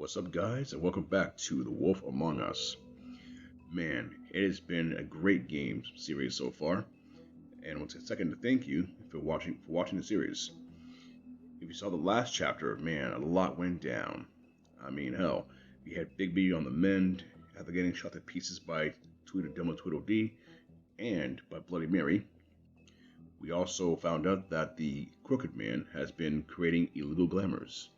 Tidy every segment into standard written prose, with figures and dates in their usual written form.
What's up, guys, and welcome back to The Wolf Among Us. Man, it has been a great game series so far, and I want to take a second to thank you for watching the series. If you saw the last chapter, man, a lot went down. I mean, hell, we had Big B on the mend after getting shot to pieces by Tweedledee and by Bloody Mary. We also found out that the Crooked Man has been creating illegal glamours,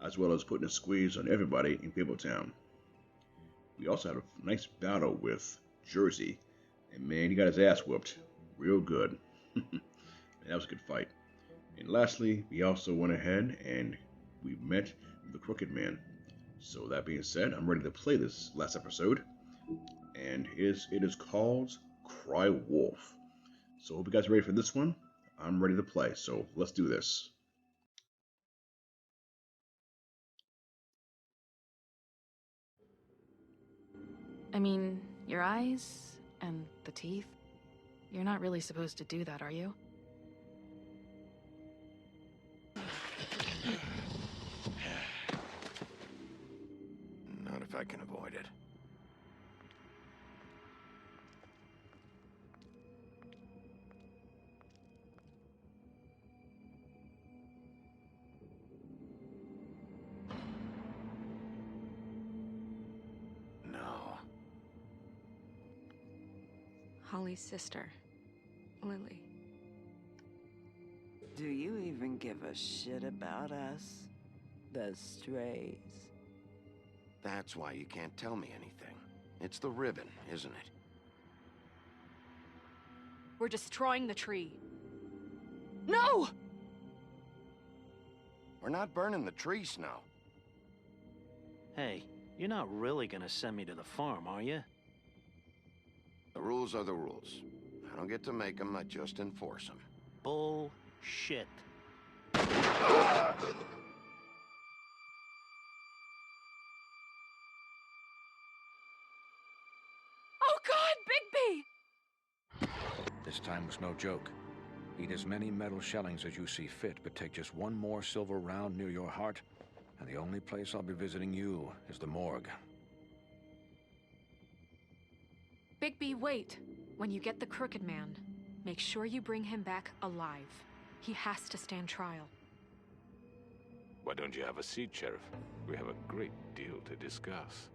as well as putting a squeeze on everybody in Fabletown. We also had a nice battle with Georgie, and man, he got his ass whooped real good. That was a good fight. And lastly, we also went ahead and we met the Crooked Man. So that being said, I'm ready to play this last episode, and it is called Cry Wolf. So hope you guys are ready for this one. I'm ready to play, so let's do this. I mean, your eyes and the teeth. You're not really supposed to do that, are you? Not if I can avoid it. No. Holly's sister, Lily. Do you even give a shit about us? The strays. That's why you can't tell me anything. It's the ribbon, isn't it? We're destroying the tree. No! We're not burning the tree, Snow. Hey, you're not really gonna send me to the farm, are you? The rules are the rules. I don't get to make them, I just enforce them. Bullshit. Oh God, Bigby! This time was no joke. Eat as many metal shellings as you see fit, but take just one more silver round near your heart, and the only place I'll be visiting you is the morgue. Bigby, wait. When you get the Crooked Man, make sure you bring him back alive. He has to stand trial. Why don't you have a seat, Sheriff? We have a great deal to discuss.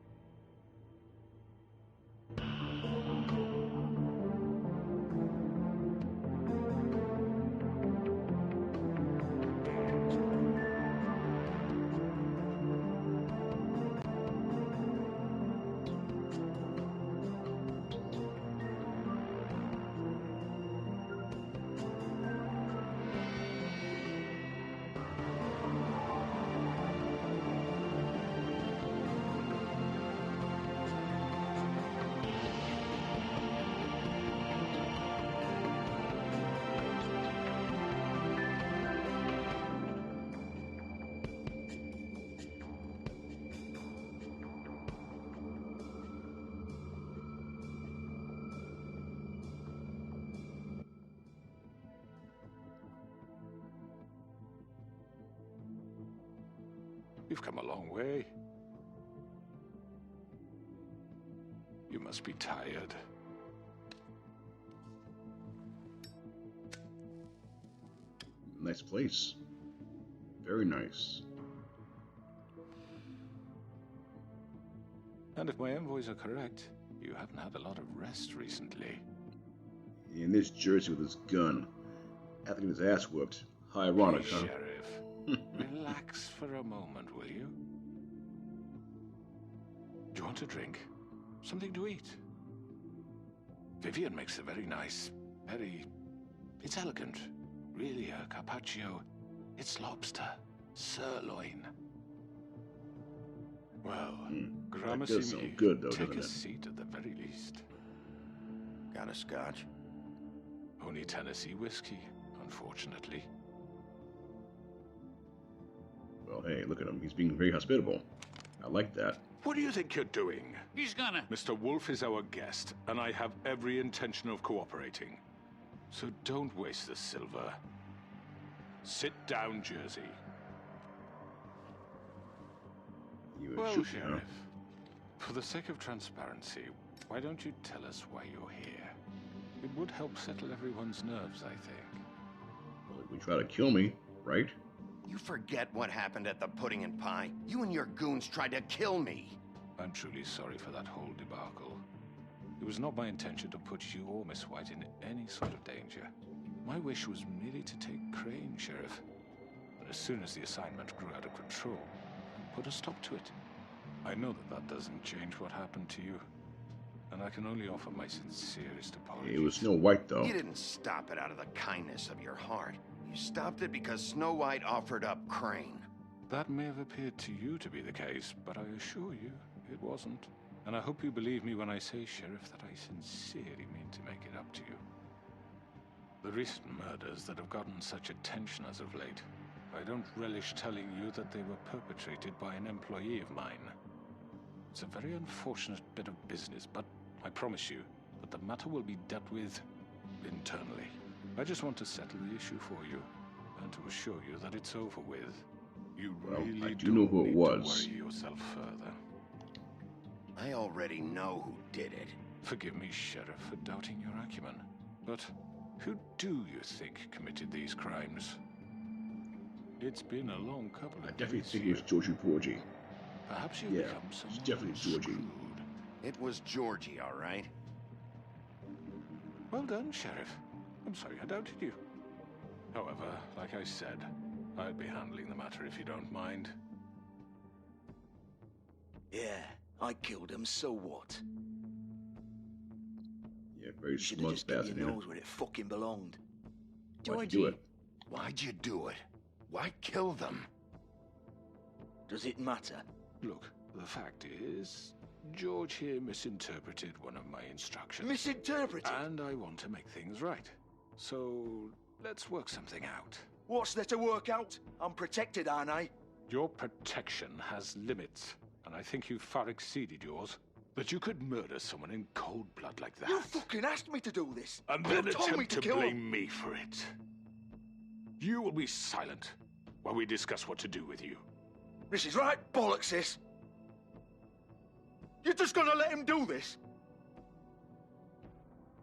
You've come a long way. You must be tired. Nice place. Very nice. And if my envoys are correct, you haven't had a lot of rest recently. And this Jersey with his gun, after getting his ass whooped. How ironic, Hey, huh? Sheriff, relax for a moment, will you? Do you want a drink? Something to eat? Vivian makes a very nice, it's elegant. Really a carpaccio. It's lobster, sirloin. Well, That gramercy does me. sound good, though, Take doesn't a it? seat at the very least. Got a scotch? Only Tennessee whiskey, unfortunately. Well, hey, look at him. He's being very hospitable. I like that. What do you think you're doing? He's gonna... Mr. Wolf is our guest, and I have every intention of cooperating. So don't waste the silver. Sit down, Jersey. You would Well, shoot me, huh? Sheriff, for the sake of transparency, why don't you tell us why you're here? It would help settle everyone's nerves, I think. Well, you try to kill me, right? You forget what happened at the Pudding and Pie? You and your goons tried to kill me. I'm truly sorry for that whole debacle. It was not my intention to put you or Miss White in any sort of danger. My wish was merely to take Crane, Sheriff. But as soon as the assignment grew out of control, I put a stop to it. I know that doesn't change what happened to you. And I can only offer my sincerest apologies. It was Snow White, though. You didn't stop it out of the kindness of your heart. You stopped it because Snow White offered up Crane. That may have appeared to you to be the case, but I assure you, it wasn't. And I hope you believe me when I say, Sheriff, that I sincerely mean to make it up to you. The recent murders that have gotten such attention as of late, I don't relish telling you that they were perpetrated by an employee of mine. It's a very unfortunate bit of business, but I promise you that the matter will be dealt with internally. I just want to settle the issue for you, and to assure you that it's over with. You really I do know who it was. Need to worry yourself further. I already know who did it. Forgive me, Sheriff, for doubting your acumen, but who do you think committed these crimes? It's been a long couple of I definitely days think it here. was Georgie Porgy. Perhaps you've Yeah, become it's someone definitely Georgie. screwed. It was Georgie, all right? Well done, Sheriff. I'm sorry I doubted you. However, like I said, I'd be handling the matter if you don't mind. Yeah, I killed him, so what? Yeah, very Should have smug just kept bastard. your innit? nose where it fucking belonged. Why'd you do it? Why'd you do it? Why kill them? Does it matter? Look, the fact is, George here misinterpreted one of my instructions. Misinterpreted? And I want to make things right. So, let's work something out. What's there to work out? I'm protected, aren't I? Your protection has limits, and I think you've far exceeded yours. That you could murder someone in cold blood like that. You fucking asked me to do this. And You then told me attempt to to kill blame him. me for it. You will be silent while we discuss what to do with you. This is right bollocks, this. You're just gonna let him do this?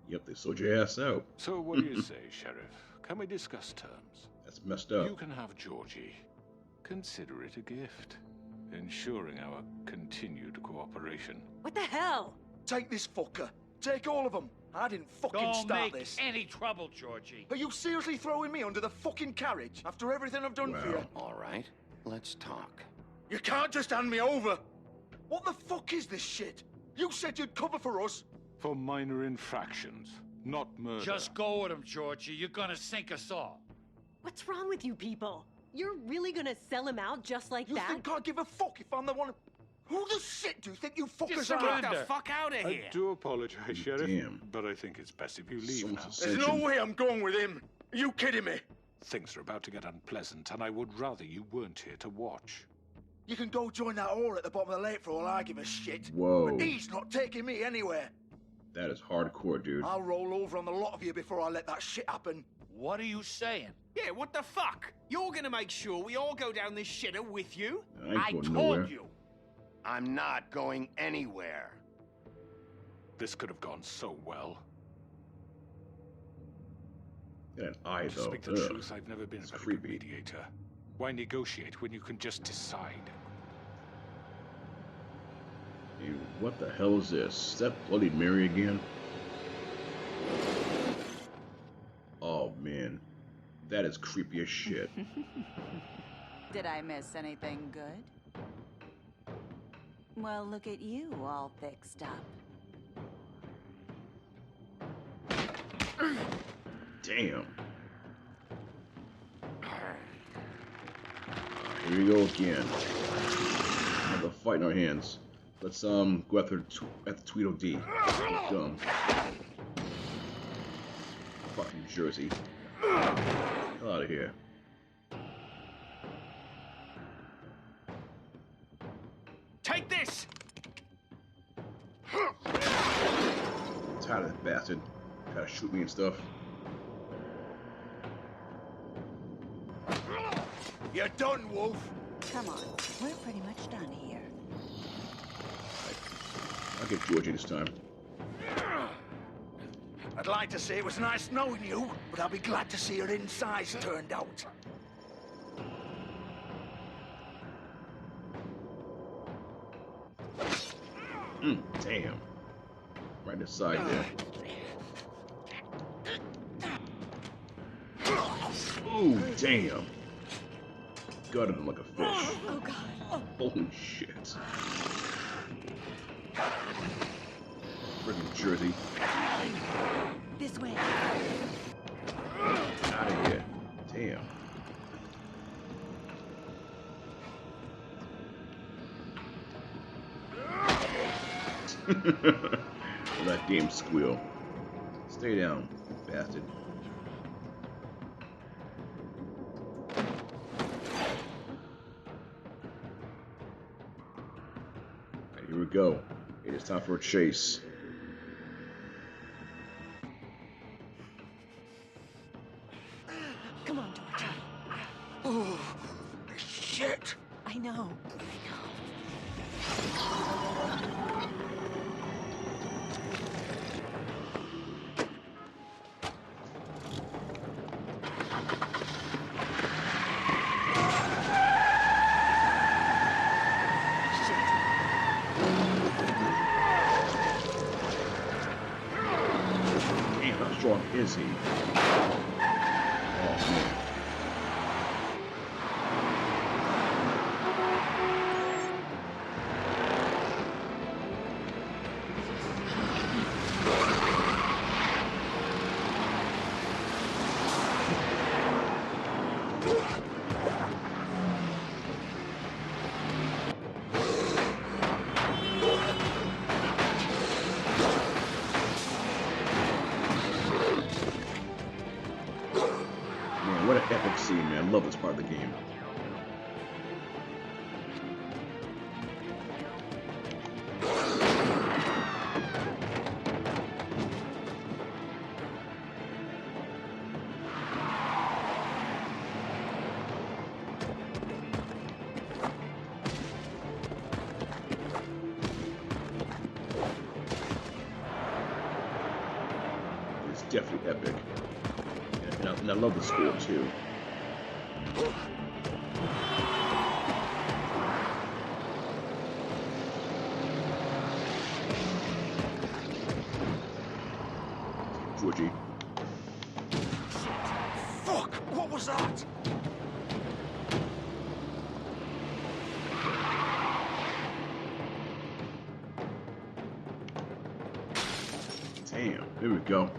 Yep, they sold your ass out. So what do you say, Sheriff? Can we discuss terms? That's messed up. You can have Georgie. Consider it a gift, ensuring our continued cooperation. What the hell? Take this fucker. Take all of them. I didn't fucking Don't start make this. any trouble, Georgie. Are you seriously throwing me under the fucking carriage after everything I've done for you? All right, let's talk. You can't just hand me over. What the fuck is this shit? You said you'd cover for us. For minor infractions, not murder. Just go with him, Georgie. You're gonna sink us all. What's wrong with you people? You're really gonna sell him out just like You that? think I give a fuck if I'm the one? Who the shit do you think you fuckers Just are? surrender. Get the fuck out of I here! do apologize, Sheriff, Damn. but I think it's best if you leave So now. much There's no ascension. way I'm going with him. Are you kidding me? Things are about to get unpleasant, and I would rather you weren't here to watch. You can go join that whore at the bottom of the lake for all I give a shit. Whoa. But he's not taking me anywhere. That is hardcore, dude. I'll roll over on the lot of you before I let that shit happen. What are you saying? Yeah, what the fuck? You're gonna make sure we all go down this shitter with you? I ain't going told nowhere. you. I'm not going anywhere. This could have gone so well. Got an eye, To though. speak the Ugh. truth, I've never been a It's very creepy. good mediator. Why negotiate when you can just decide? Dude, what the hell is this? Is that Bloody Mary again? Oh, man. That is creepy as shit. Did I miss anything good? Well, look at you, all fixed up. Damn. Here we go again. Another fight in our hands. Let's go after the Tweedledee. Dumb. Fucking Jersey. Hell out of here. Take this! Tired of that bastard. Try to shoot me and stuff. You're done, Wolf. Come on, we're pretty much done here. I'll get Georgie this time. I'd like to say it was nice knowing you, but I'll be glad to see your insides turned out. Damn. Right aside there. Ooh, damn. Gutted him like a fish. Oh, God. Holy shit. Friggin' Jersey. This way. Out of here. Damn. That game squeal. Stay down, you bastard. Alright, here we go. It is time for a chase. Come on, Georgie. Oh, shit. I know. Damn, how strong is he? Oh, man. Man, what an epic scene, man. I love this part of the game. It's definitely epic. And I love the score, too. Georgie. Fuck, what was that? Damn, here we go.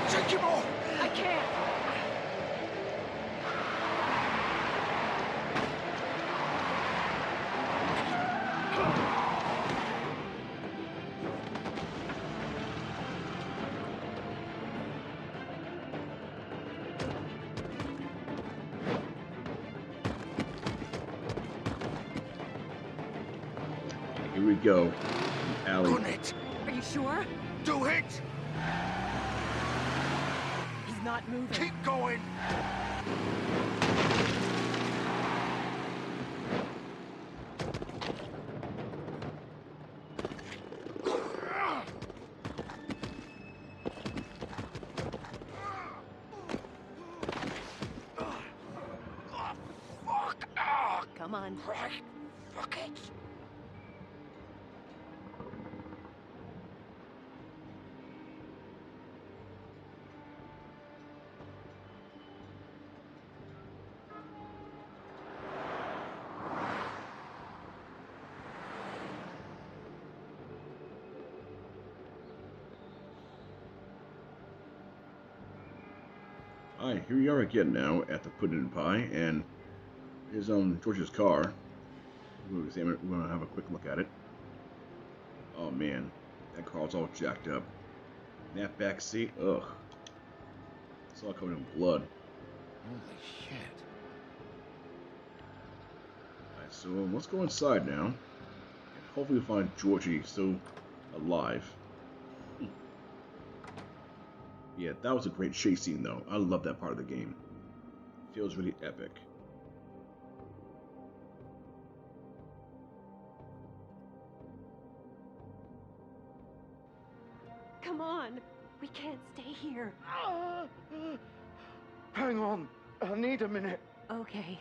Take him off! I can't. Here we go. Alley. Gun it! Are you sure? Do it! He's not moving. Keep going! Fuck! Come on. Right. Fuck it! Alright, here we are again now at the Puddin' Pie, and here's George's car. We'll examine it. We're gonna have a quick look at it. Oh man, that car's all jacked up. And that back seat, ugh. It's all covered in blood. Holy shit. Alright, so let's go inside now. And hopefully we'll find Georgie still alive. Yeah, that was a great chase scene though. I love that part of the game. Feels really epic. on. We can't stay here. Hang on. I need a minute. Okay.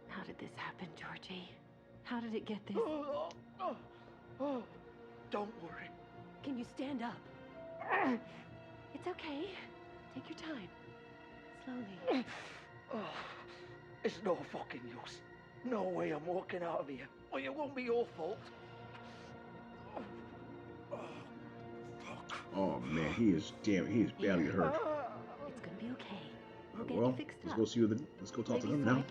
How did this happen, Georgie? How did it get this? Don't worry. Can you stand up? It's okay. Take your time. Slowly. It's no fucking use. No way I'm walking out of here. Well, it won't be your fault. Oh man, he is badly hurt. It's gonna be okay. We'll get Well, you fixed let's up. go see let's go talk to him Lady's now. like-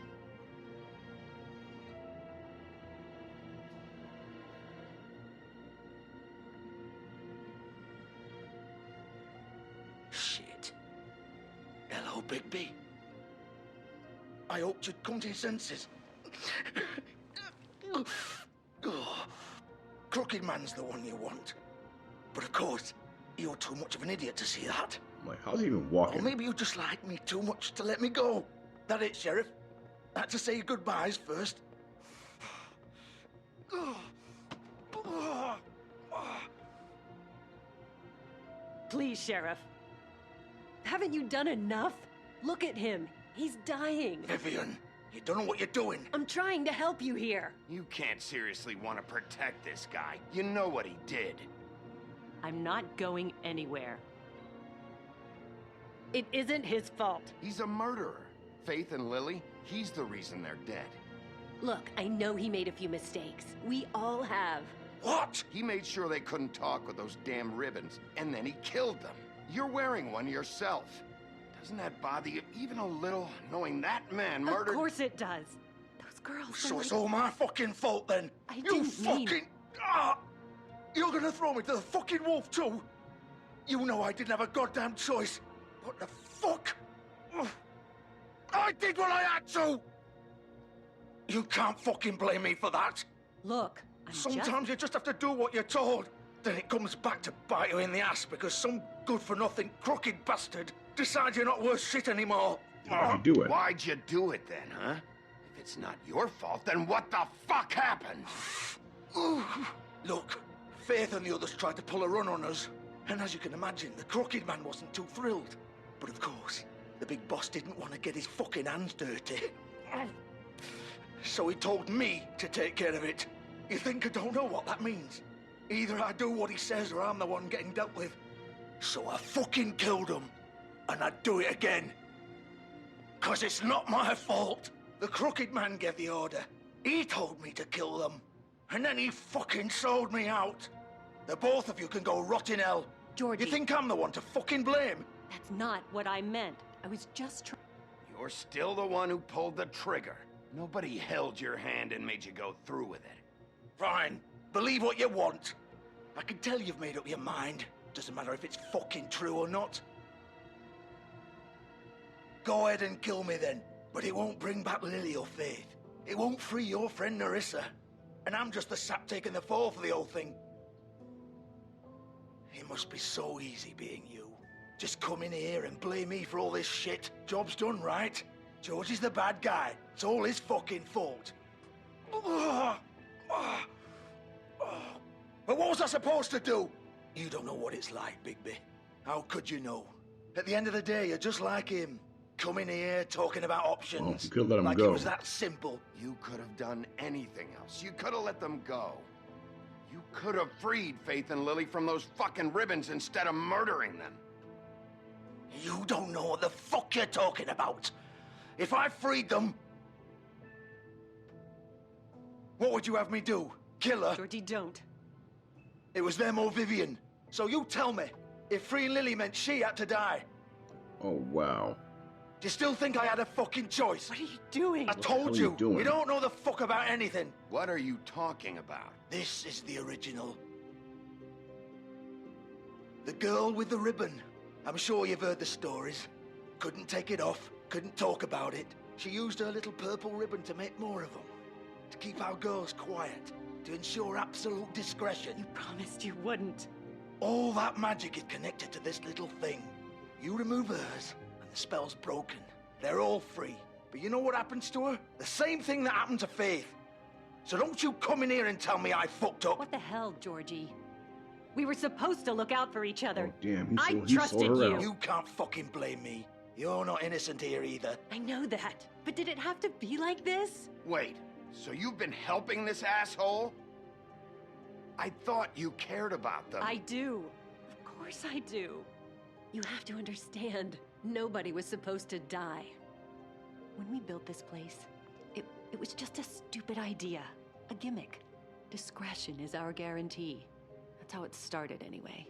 Shit. Hello, Bigby. I hoped you'd come to your senses. Crooked Man's the one you want. But of course, you're too much of an idiot to see that. I'm like, how's he even walking? Or maybe you just like me too much to let me go. That it, Sheriff? I had to say your goodbyes first. Please, Sheriff. Haven't you done enough? Look at him. He's dying. Vivian, you don't know what you're doing. I'm trying to help you here. You can't seriously want to protect this guy. You know what he did. I'm not going anywhere. It isn't his fault. He's a murderer. Faith and Lily, he's the reason they're dead. Look, I know he made a few mistakes. We all have. What? He made sure they couldn't talk with those damn ribbons, and then he killed them. You're wearing one yourself. Doesn't that bother you even a little, knowing that man murdered... Of course it does. Those girls So are it's like... all my fucking fault then? I You didn't mean- fucking... Ah! You're gonna throw me to the fucking wolf too? You know I didn't have a goddamn choice. What the fuck? Ugh. I did what I had to! You can't fucking blame me for that. Look, I'm Sometimes you just have to do what you're told. Then it comes back to bite you in the ass because some good-for-nothing crooked bastard decides you're not worth shit anymore. Why'd you do it? Why'd you do it then, huh? If it's not your fault, then what the fuck happened? Look, Faith and the others tried to pull a run on us. And as you can imagine, the Crooked Man wasn't too thrilled. But of course, the big boss didn't want to get his fucking hands dirty. So he told me to take care of it. You think I don't know what that means? Either I do what he says or I'm the one getting dealt with. So I fucking killed him. And I'd do it again. 'Cause it's not my fault. The Crooked Man gave the order. He told me to kill them. And then he fucking sold me out. The both of you can go rot in hell. Georgie. You think I'm the one to fucking blame? That's not what I meant. I was just trying... You're still the one who pulled the trigger. Nobody held your hand and made you go through with it. Fine. Believe what you want. I can tell you've made up your mind. Doesn't matter if it's fucking true or not. Go ahead and kill me then. But it won't bring back Lily or Faith. It won't free your friend Narissa. And I'm just the sap taking the fall for the whole thing. It must be so easy being you. Just come in here and blame me for all this shit. Job's done, right? Georgie's the bad guy. It's all his fucking fault. But what was I supposed to do? You don't know what it's like, Bigby. How could you know? At the end of the day, you're just like him. Coming here, talking about options. Well, you could let him like go. It was that simple. You could have done anything else. You could have let them go. You could have freed Faith and Lily from those fucking ribbons instead of murdering them. You don't know what the fuck you're talking about. If I freed them... What would you have me do? Kill her? Georgie, don't. It was them or Vivian. So you tell me, if freeing Lily meant she had to die, Oh wow. do you still think I had a fucking choice? What are you doing? I told you, doing? you don't know the fuck about anything. What are you talking about? This is the original. The girl with the ribbon. I'm sure you've heard the stories. Couldn't take it off, couldn't talk about it. She used her little purple ribbon to make more of them. To keep our girls quiet. To ensure absolute discretion. You promised you wouldn't. All that magic is connected to this little thing. You remove hers, and the spell's broken. They're all free. But you know what happens to her? The same thing that happened to Faith. So don't you come in here and tell me I fucked up. What the hell, Georgie? We were supposed to look out for each other. Oh, damn, I he trusted sold her you. out. You can't fucking blame me. You're not innocent here either. I know that, but did it have to be like this? Wait, so you've been helping this asshole? I thought you cared about them. I do. Of course I do. You have to understand, nobody was supposed to die. When we built this place, it was just a stupid idea. A gimmick. Discretion is our guarantee. That's how it started anyway.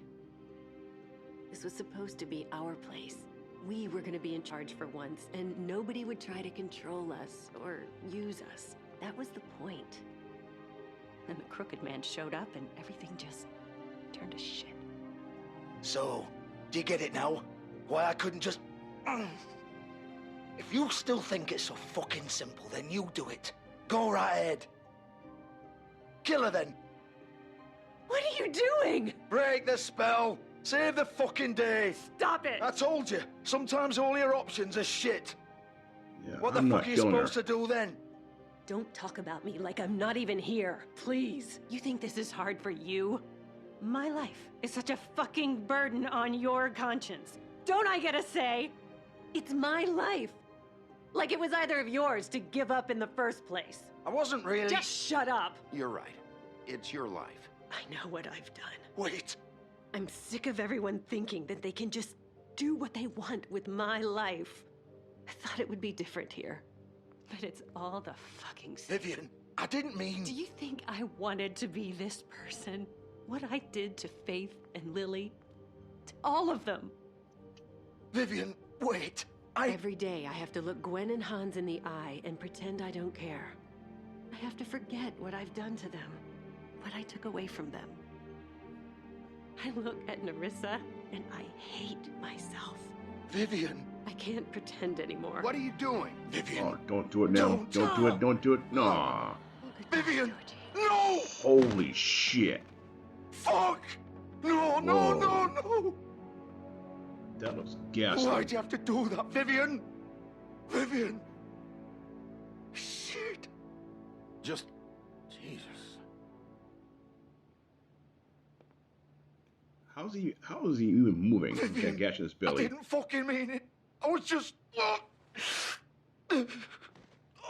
This was supposed to be our place. We were gonna be in charge for once, and nobody would try to control us or use us. That was the point. Then the Crooked Man showed up and everything just turned to shit. So, do you get it now? Why I couldn't just... If you still think it's so fucking simple, then you do it. Go right ahead. Kill her then. What are you doing? Break the spell. Save the fucking day. Stop it! I told you, sometimes all your options are shit. Yeah, What the I'm fuck not are you killing supposed her. to do then? Don't talk about me like I'm not even here, please. You think this is hard for you? My life is such a fucking burden on your conscience. Don't I get a say? It's my life. Like it was either of yours to give up in the first place. I wasn't really... Just shut up. You're right. It's your life. I know what I've done. Wait. I'm sick of everyone thinking that they can just do what they want with my life. I thought it would be different here. But it's all the fucking same. Vivian, I didn't mean... Do you think I wanted to be this person? What I did to Faith and Lily? To all of them. Vivian, wait. Every day I have to look Gwen and Hans in the eye and pretend I don't care. I have to forget what I've done to them. What I took away from them. I look at Nerissa and I hate myself. Vivian. I can't pretend anymore. What are you doing? Vivian. Oh, don't do it now. Don't do it. Don't do it. No. Vivian. No. Holy shit. Fuck. No, no, Whoa. no, no. That looks ghastly. Why'd you have to do that, Vivian? Vivian. Shit. Just... Jesus. How is he even moving with Vivian, that gash in his I belly? didn't fucking mean it. I was just...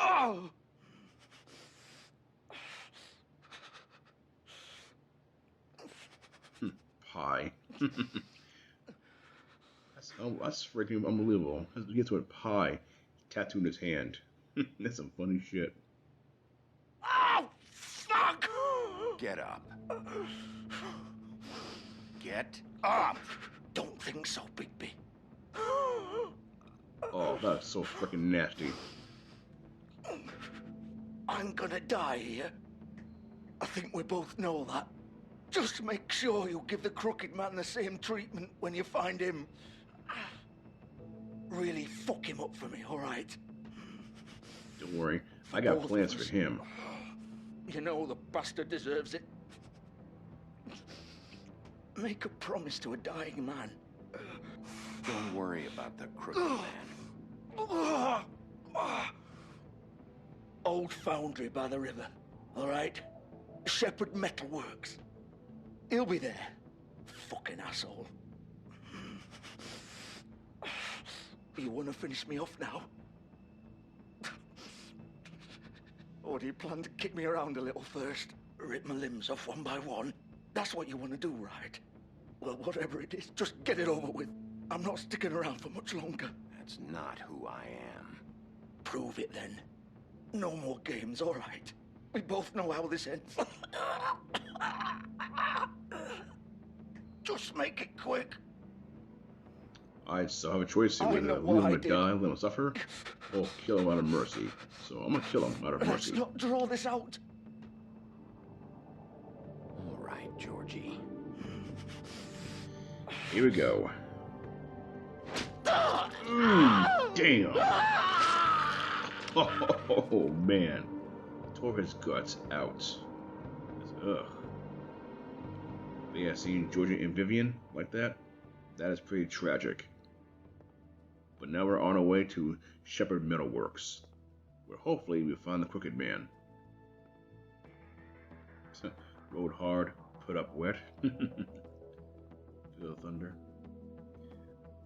Oh. Pie. That's freaking unbelievable. He gets with pie tattooed in his hand. That's some funny shit. Oh, fuck! Get up. Get up! Don't think so, Bigby. Oh, that's so freaking nasty. I'm gonna die here. I think we both know that. Just make sure you give the Crooked Man the same treatment when you find him. Really fuck him up for me, alright? Don't worry, I got both plans of for us. him. You know the bastard deserves it. Make a promise to a dying man. Don't worry about the Crooked Man. Old foundry by the river, alright? Shepherd Metalworks. He'll be there. Fucking asshole. You want to finish me off now? Or do you plan to kick me around a little first? Rip my limbs off one by one? That's what you want to do, right? Well, whatever it is, just get it over with. I'm not sticking around for much longer. That's not who I am. Prove it then. No more games, all right? We both know how this ends. Just make it quick. I still have a choice here I whether know leave what him I to did. die, let him suffer, or kill him out of mercy. So I'm gonna kill him out of Let's mercy. not draw this out. All right, Georgie. Here we go. Damn! Oh man, tore his guts out. Ugh. But yeah, seeing Georgie and Vivian like that is pretty tragic. But now we're on our way to Shepherd Metalworks, where hopefully we'll find the Crooked Man. Rode hard, put up wet. Feel the thunder.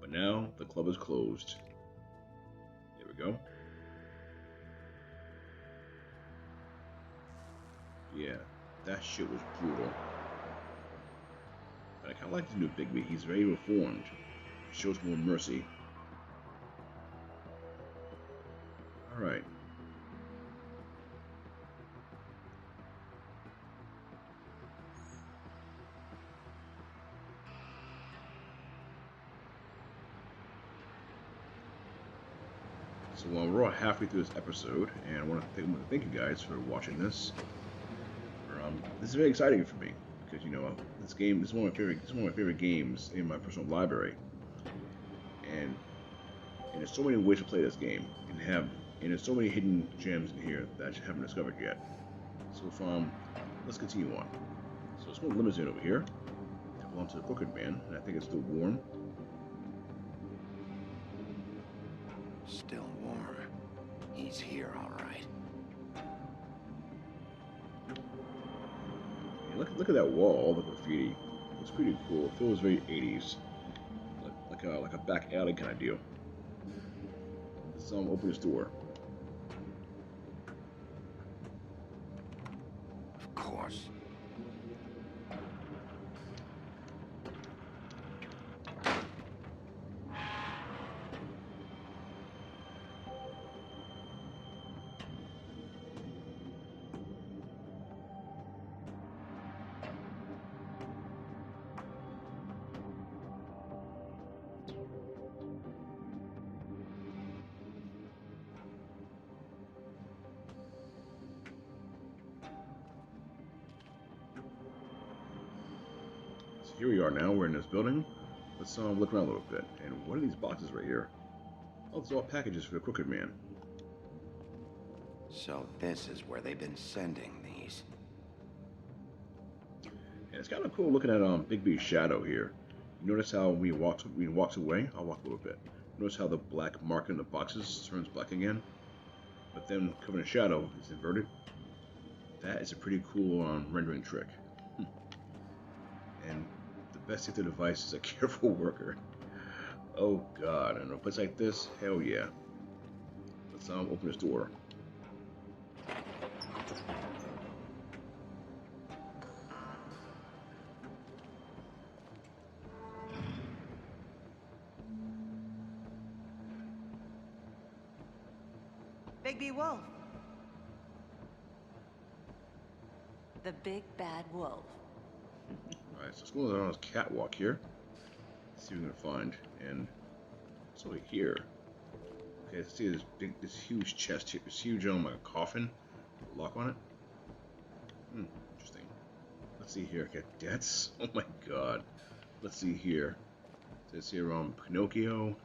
But now the club is closed. There we go. Yeah, that shit was brutal. But I kind of like the new Bigby. He's very reformed. He shows more mercy. Alright. So we're all halfway through this episode, and I want to thank you guys for watching this. This is very exciting for me because this game is one of my favorite games in my personal library, and there's so many ways to play this game, and there's so many hidden gems in here that I haven't discovered yet. So let's continue on. So let's go to the limousine over here. I belong to the Crooked Man, and I think it's still warm. Still warm. He's here, all right. Look at that wall, all the graffiti. It's pretty cool. It feels very 80s, like a back alley kind of deal. Let's open this door. Of course. Here we are now, we're in this building. Let's look around a little bit. And what are these boxes right here? Oh, it's all packages for the Crooked Man. So this is where they've been sending these. And it's kind of cool looking at Bigby's shadow here. You notice how when he walks away? I'll walk a little bit. Notice how the black mark in the boxes turns black again? But then covering the shadow is inverted. That is a pretty cool rendering trick. And the best safety device is a careful worker. Oh god, in a place like this, hell yeah. Let's open this door. Bigby Wolf. The big bad wolf. Alright, so let's go on this catwalk here. See what we can find. And what's over here? Okay, let's see this huge chest here. This huge like a coffin. Lock on it. Interesting. Let's see here. Okay, debts. Oh my god. Let's see here. It says here Pinocchio.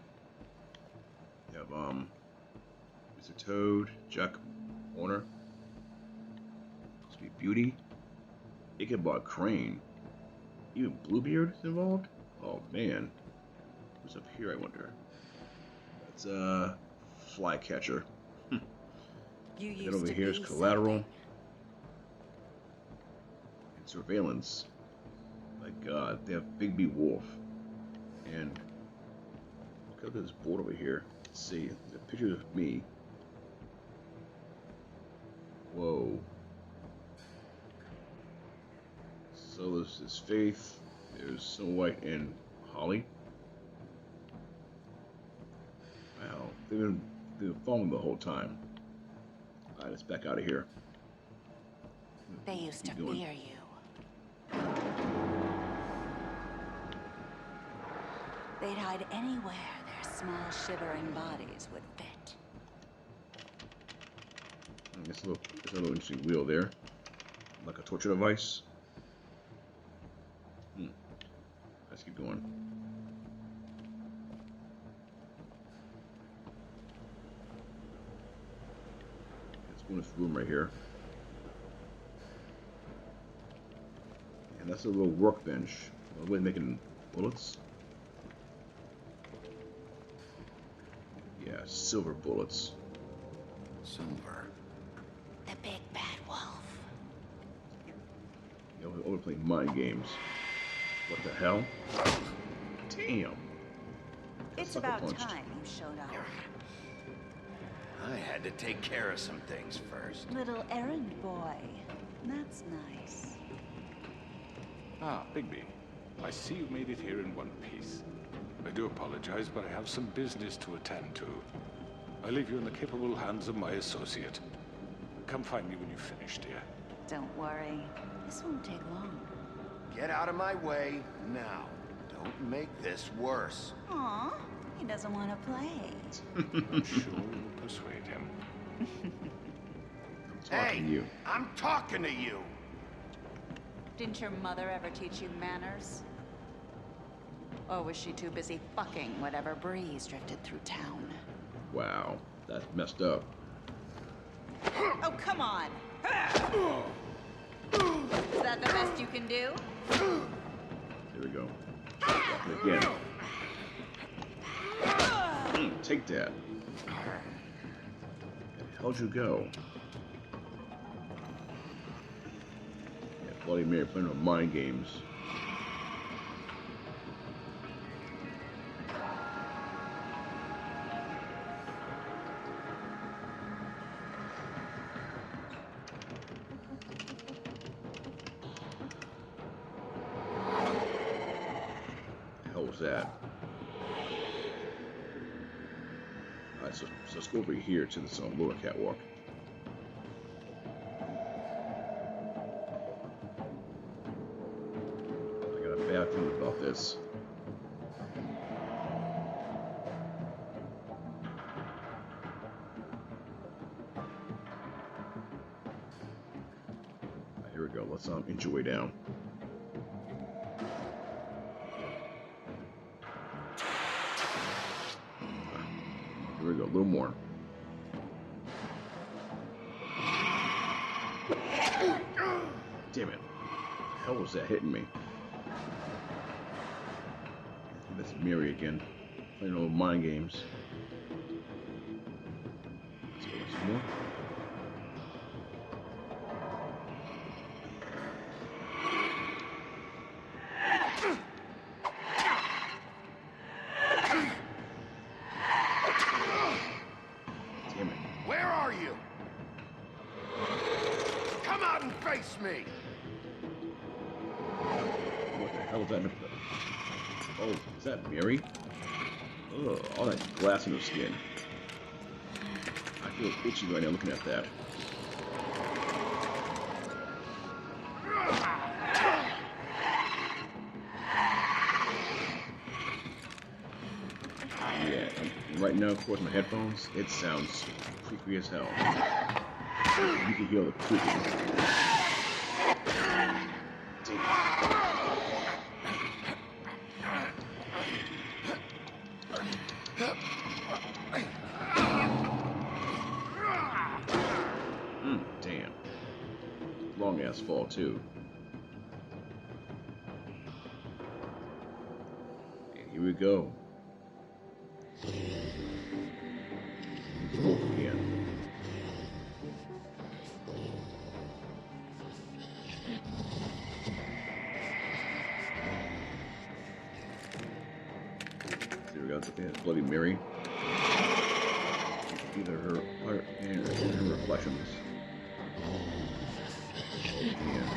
You have Mr. Toad, Jack Horner. Supposed to be Beauty. Ichabod Crane. Even Bluebeard is involved? Oh man. What's up here, I wonder? It's Flycatcher. Then over here is Collateral. And Surveillance. My god, they have Bigby Wolf. And look at this board over here. Let's see. There's a picture of me. Whoa. So this is Faith, there's Snow White and Holly. Wow, they've been following the whole time. Alright, let's back out of here. They used to fear you. They'd hide anywhere their small shivering bodies would fit. There's a little interesting wheel there. Like a torture device. Let's keep going. Let's go in this room right here. And that's a little workbench. A way of making bullets. Yeah, silver bullets. Silver. The big bad wolf. You know, we're playing mind games. What the hell? Damn. It's Sucker about punched. time you showed up. I had to take care of some things first. Little errand boy. That's nice. Ah, Bigby. I see you made it here in one piece. I do apologize, but I have some business to attend to. I leave you in the capable hands of my associate. Come find me when you've finished, dear. Don't worry. This won't take long. Get out of my way now. Don't make this worse. Aw, he doesn't want to play. I'm sure you'll persuade him. Hey, to you. I'm talking to you. Didn't your mother ever teach you manners? Or was she too busy fucking whatever breeze drifted through town? Wow, that's messed up. Oh, come on! Is that the best you can do? Here we go. Again. Take that. Where the hell'd you go? Yeah, Bloody Mary playing with mind games. That. Alright, so let's go over here to this lower catwalk. I got a bad feeling about this. Alright, here we go. Let's inch your way down. Here we go, a little more. Damn it. What the hell was that hitting me? That's Mary again. Playing old mind games. Let's go some more. Me. What the hell is that? Oh, is that Mary? Ugh, all that glass in her skin. I feel itchy right now looking at that. Yeah, right now, of course, my headphones, it sounds creepy as hell. You can hear the creaking. Damn. Long ass fall too. And here we go. Wolf again. There we go. It's Bloody Mary. Either her and her reflections. Yeah.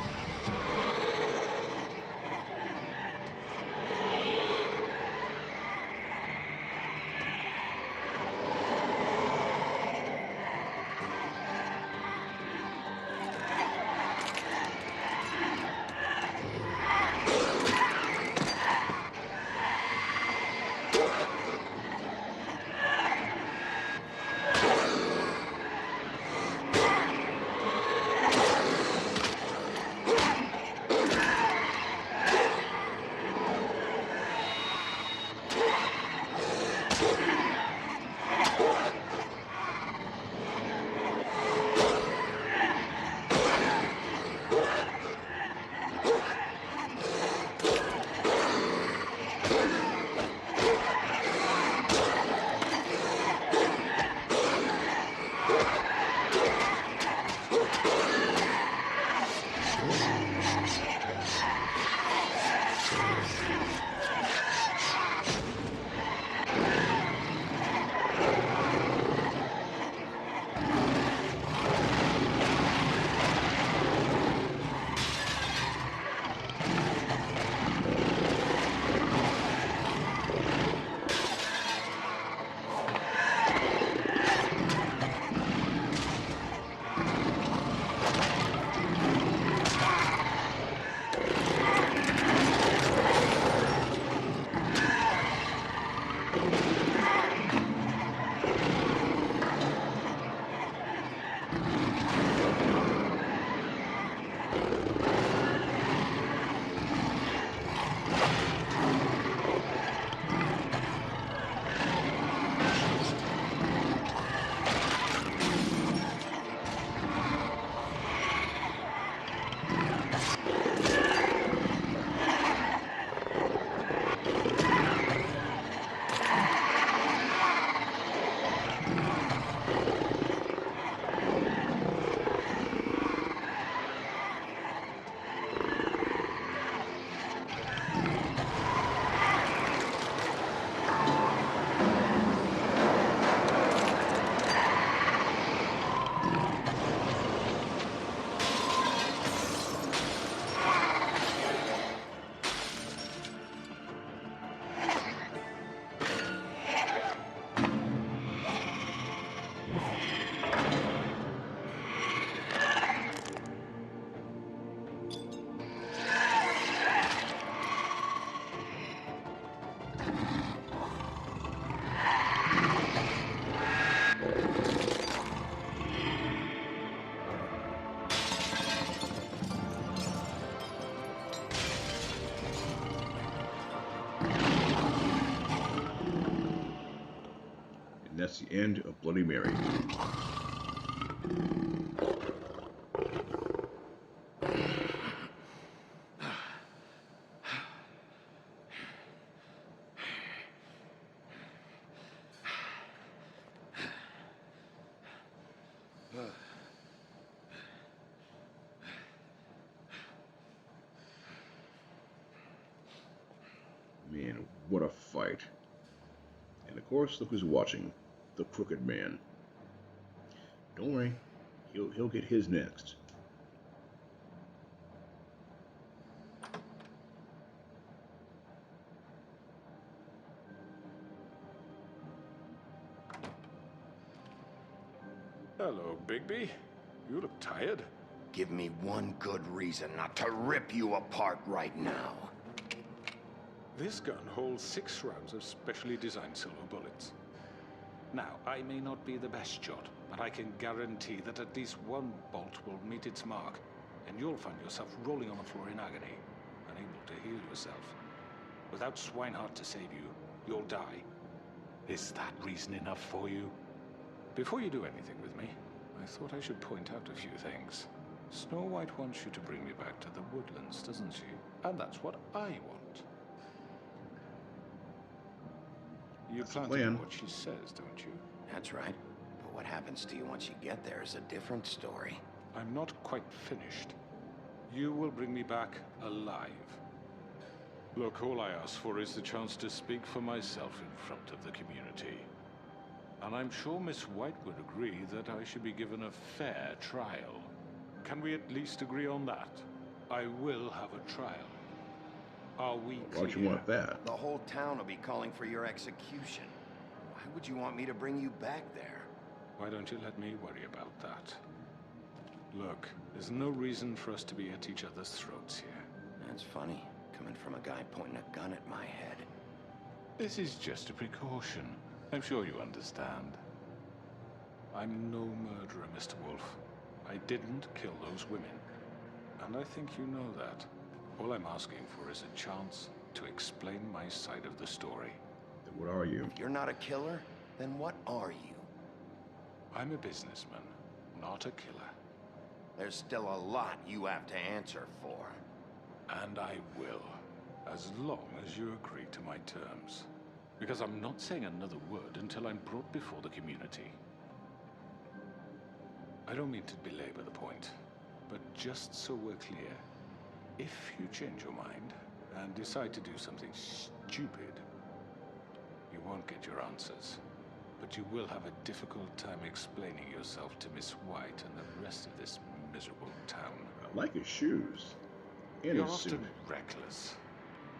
And that's the end of Bloody Mary. Man, what a fight. And of course, look who's watching. The Crooked Man. Don't worry, he'll get his next. Hello, Bigby. You look tired. Give me one good reason not to rip you apart right now. This gun holds 6 rounds of specially designed silver bullets. Now, I may not be the best shot, but I can guarantee that at least one bolt will meet its mark, and you'll find yourself rolling on the floor in agony, unable to heal yourself. Without Swinehart to save you, you'll die. Is that reason enough for you? Before you do anything with me, I thought I should point out a few things. Snow White wants you to bring me back to the woodlands, doesn't she? And that's what I want. You plan to do what she says, don't you? That's right. But what happens to you once you get there is a different story. I'm not quite finished. You will bring me back alive. Look, all I ask for is the chance to speak for myself in front of the community. And I'm sure Miss White would agree that I should be given a fair trial. Can we at least agree on that? I will have a trial. Are we clear? Why'd you want that? The whole town will be calling for your execution. Why would you want me to bring you back there? Why don't you let me worry about that? Look, there's no reason for us to be at each other's throats here. That's funny, coming from a guy pointing a gun at my head. This is just a precaution. I'm sure you understand. I'm no murderer, Mr. Wolf. I didn't kill those women. And I think you know that. All I'm asking for is a chance to explain my side of the story. Then what are you? If you're not a killer, then what are you? I'm a businessman, not a killer. There's still a lot you have to answer for. And I will, as long as you agree to my terms. Because I'm not saying another word until I'm brought before the community. I don't mean to belabor the point, but just so we're clear, if you change your mind and decide to do something stupid, you won't get your answers. But you will have a difficult time explaining yourself to Miss White and the rest of this miserable town. I like his shoes. And You're his often suit. reckless.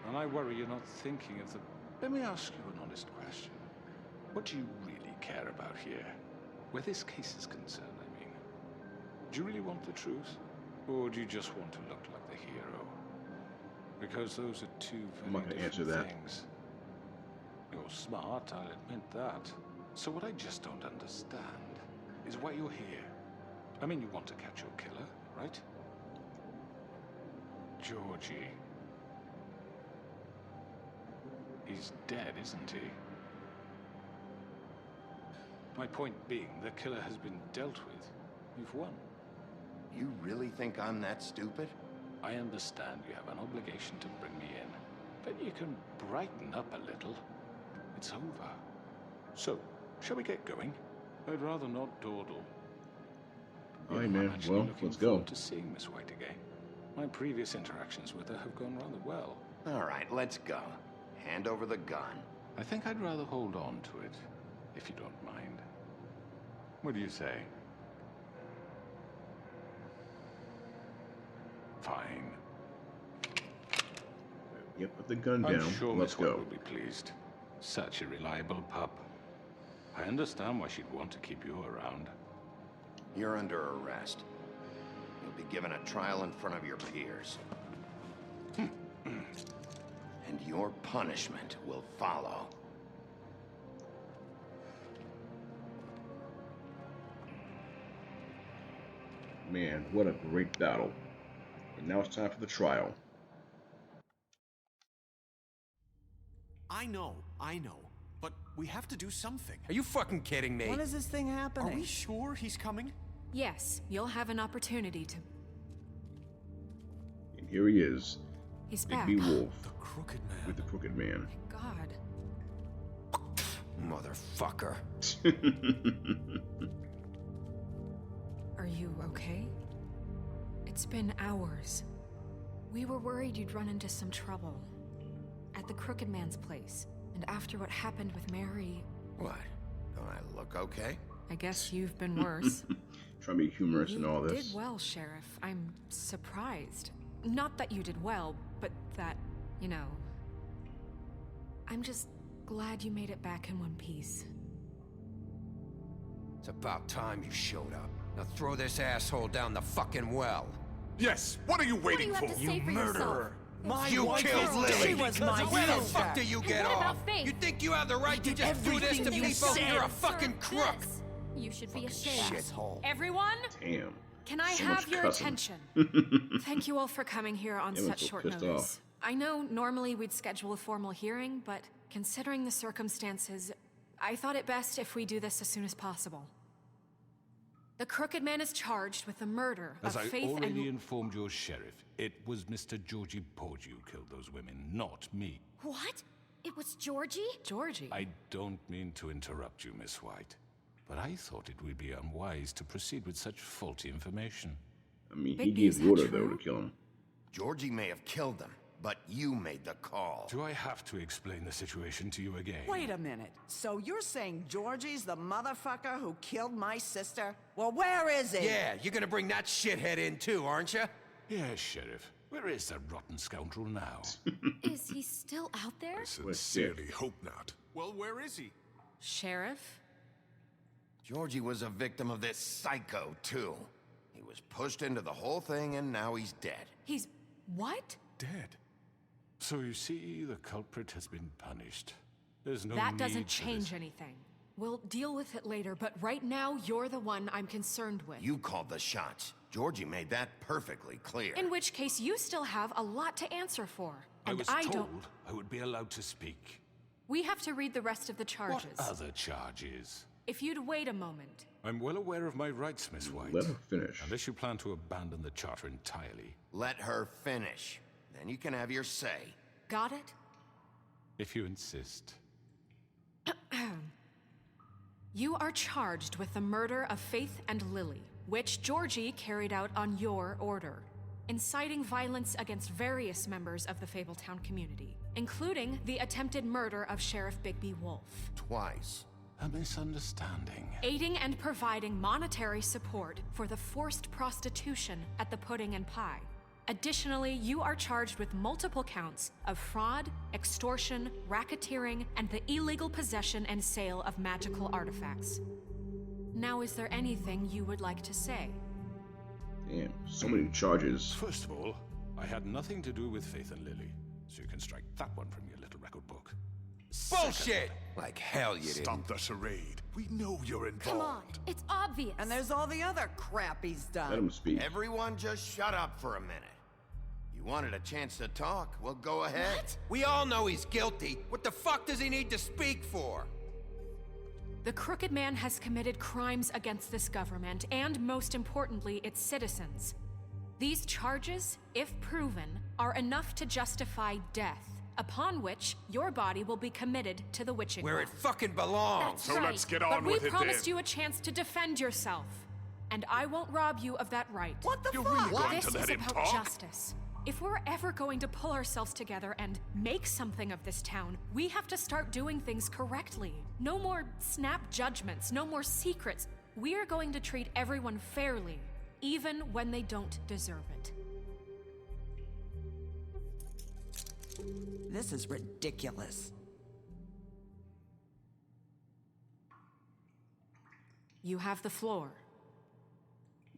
And I worry you're not thinking of the... Let me ask you an honest question. What do you really care about here? Where this case is concerned, I mean. Do you really want the truth? Or do you just want to look like the hero? Because those are two I'm not very gonna answer different that. things. You're smart, I'll admit that. So what I just don't understand is why you're here. I mean, you want to catch your killer, right? Georgie. He's dead, isn't he? My point being, the killer has been dealt with. You've won. You really think I'm that stupid? I understand you have an obligation to bring me in, but you can brighten up a little. It's over. So, shall we get going? I'd rather not dawdle. All right, I'm man. actually Well, looking let's go. forward to seeing Miss White again. My previous interactions with her have gone rather well. All right, let's go. Hand over the gun. I think I'd rather hold on to it, if you don't mind. What do you say? Fine. Yep, put the gun I'm down. sure Let's Miss White go. will be pleased. Such a reliable pup. I understand why she'd want to keep you around. You're under arrest. You'll be given a trial in front of your peers. and your punishment will follow. Man, what a great battle. And now it's time for the trial. I know. But we have to do something. Are you fucking kidding me? When is this thing happening? Are we sure he's coming? Yes, you'll have an opportunity to... And here he is. He's back. Big B Wolf. The Crooked Man. With the Crooked Man. God. Motherfucker. Are you okay? It's been hours. We were worried you'd run into some trouble. At the Crooked Man's place. And after what happened with Mary... What? Don't I look okay? I guess you've been worse. Trying to be humorous and all You this. did well, Sheriff. I'm surprised. Not that you did well, but that, you know... I'm just glad you made it back in one piece. It's about time you showed up. Now throw this asshole down the fucking well. Yes, what are you waiting What do you have to say for murderer? yourself? You killed Lily! She was my Where the sister. fuck do you get What off? about Faith? You think you have the right to just do this to everything you people? said. You're a fucking crook! This. You should be ashamed. Shithole. Everyone, Damn. can I So have much your cussing. attention? Thank you all for coming here on Everyone's such so short pissed notice. off. I know normally we'd schedule a formal hearing, but considering the circumstances, I thought it best if we do this as soon as possible. The Crooked Man is charged with the murder As of I Faith already and... informed your sheriff, it was Mr. Georgie Porgy who killed those women, not me. What? It was Georgie? Georgie? I don't mean to interrupt you, Miss White, but I thought it would be unwise to proceed with such faulty information. I mean, he Big B, gave is the that order, though, true? to kill him. Georgie may have killed them, but you made the call. Do I have to explain the situation to you again? Wait a minute. So you're saying Georgie's the motherfucker who killed my sister? Well, where is he? Yeah, you're gonna bring that shithead in too, aren't you? Yes, Sheriff. Where is that rotten scoundrel now? Is he still out there? Sincerely hope not. Well, where is he? Sheriff? Georgie was a victim of this psycho, too. He was pushed into the whole thing, and now he's dead. He's... what? Dead. So you see, the culprit has been punished. There's no That need doesn't for change this. anything. We'll deal with it later, but right now, you're the one I'm concerned with. You called the shots. Georgie made that perfectly clear. In which case, you still have a lot to answer for. I And was I told don't... I would be allowed to speak. We have to read the rest of the charges. What other charges? If you'd wait a moment. I'm well aware of my rights, Miss White. Let her finish. Unless you plan to abandon the charter entirely. Let her finish. Then you can have your say. Got it? If you insist. You are charged with the murder of Faith and Lily, which Georgie carried out on your order, inciting violence against various members of the Fabletown community, including the attempted murder of Sheriff Bigby Wolf. Twice. A misunderstanding. Aiding and providing monetary support for the forced prostitution at the Pudding and Pie. Additionally, you are charged with multiple counts of fraud, extortion, racketeering, and the illegal possession and sale of magical artifacts. Now, is there anything you would like to say? Damn, so many charges. First of all, I had nothing to do with Faith and Lily, so you can strike that one from your little record book. Bullshit! Like hell you didn't. Stop the charade. We know you're involved. Come on, it's obvious. And there's all the other crap he's done. Let him speak. Everyone just shut up for a minute. You wanted a chance to talk? Well, go ahead. What? We all know he's guilty. What the fuck does he need to speak for? The Crooked Man has committed crimes against this government and, most importantly, its citizens. These charges, if proven, are enough to justify death, upon which your body will be committed to the witching Where it fucking belongs. That's right. Let's get But on we with it promised then. you a chance to defend yourself, and I won't rob you of that right. What the You're fuck? really going This to let is him about talk? justice. If we're ever going to pull ourselves together and make something of this town, we have to start doing things correctly. No more snap judgments, no more secrets. We are going to treat everyone fairly, even when they don't deserve it. This is ridiculous. You have the floor.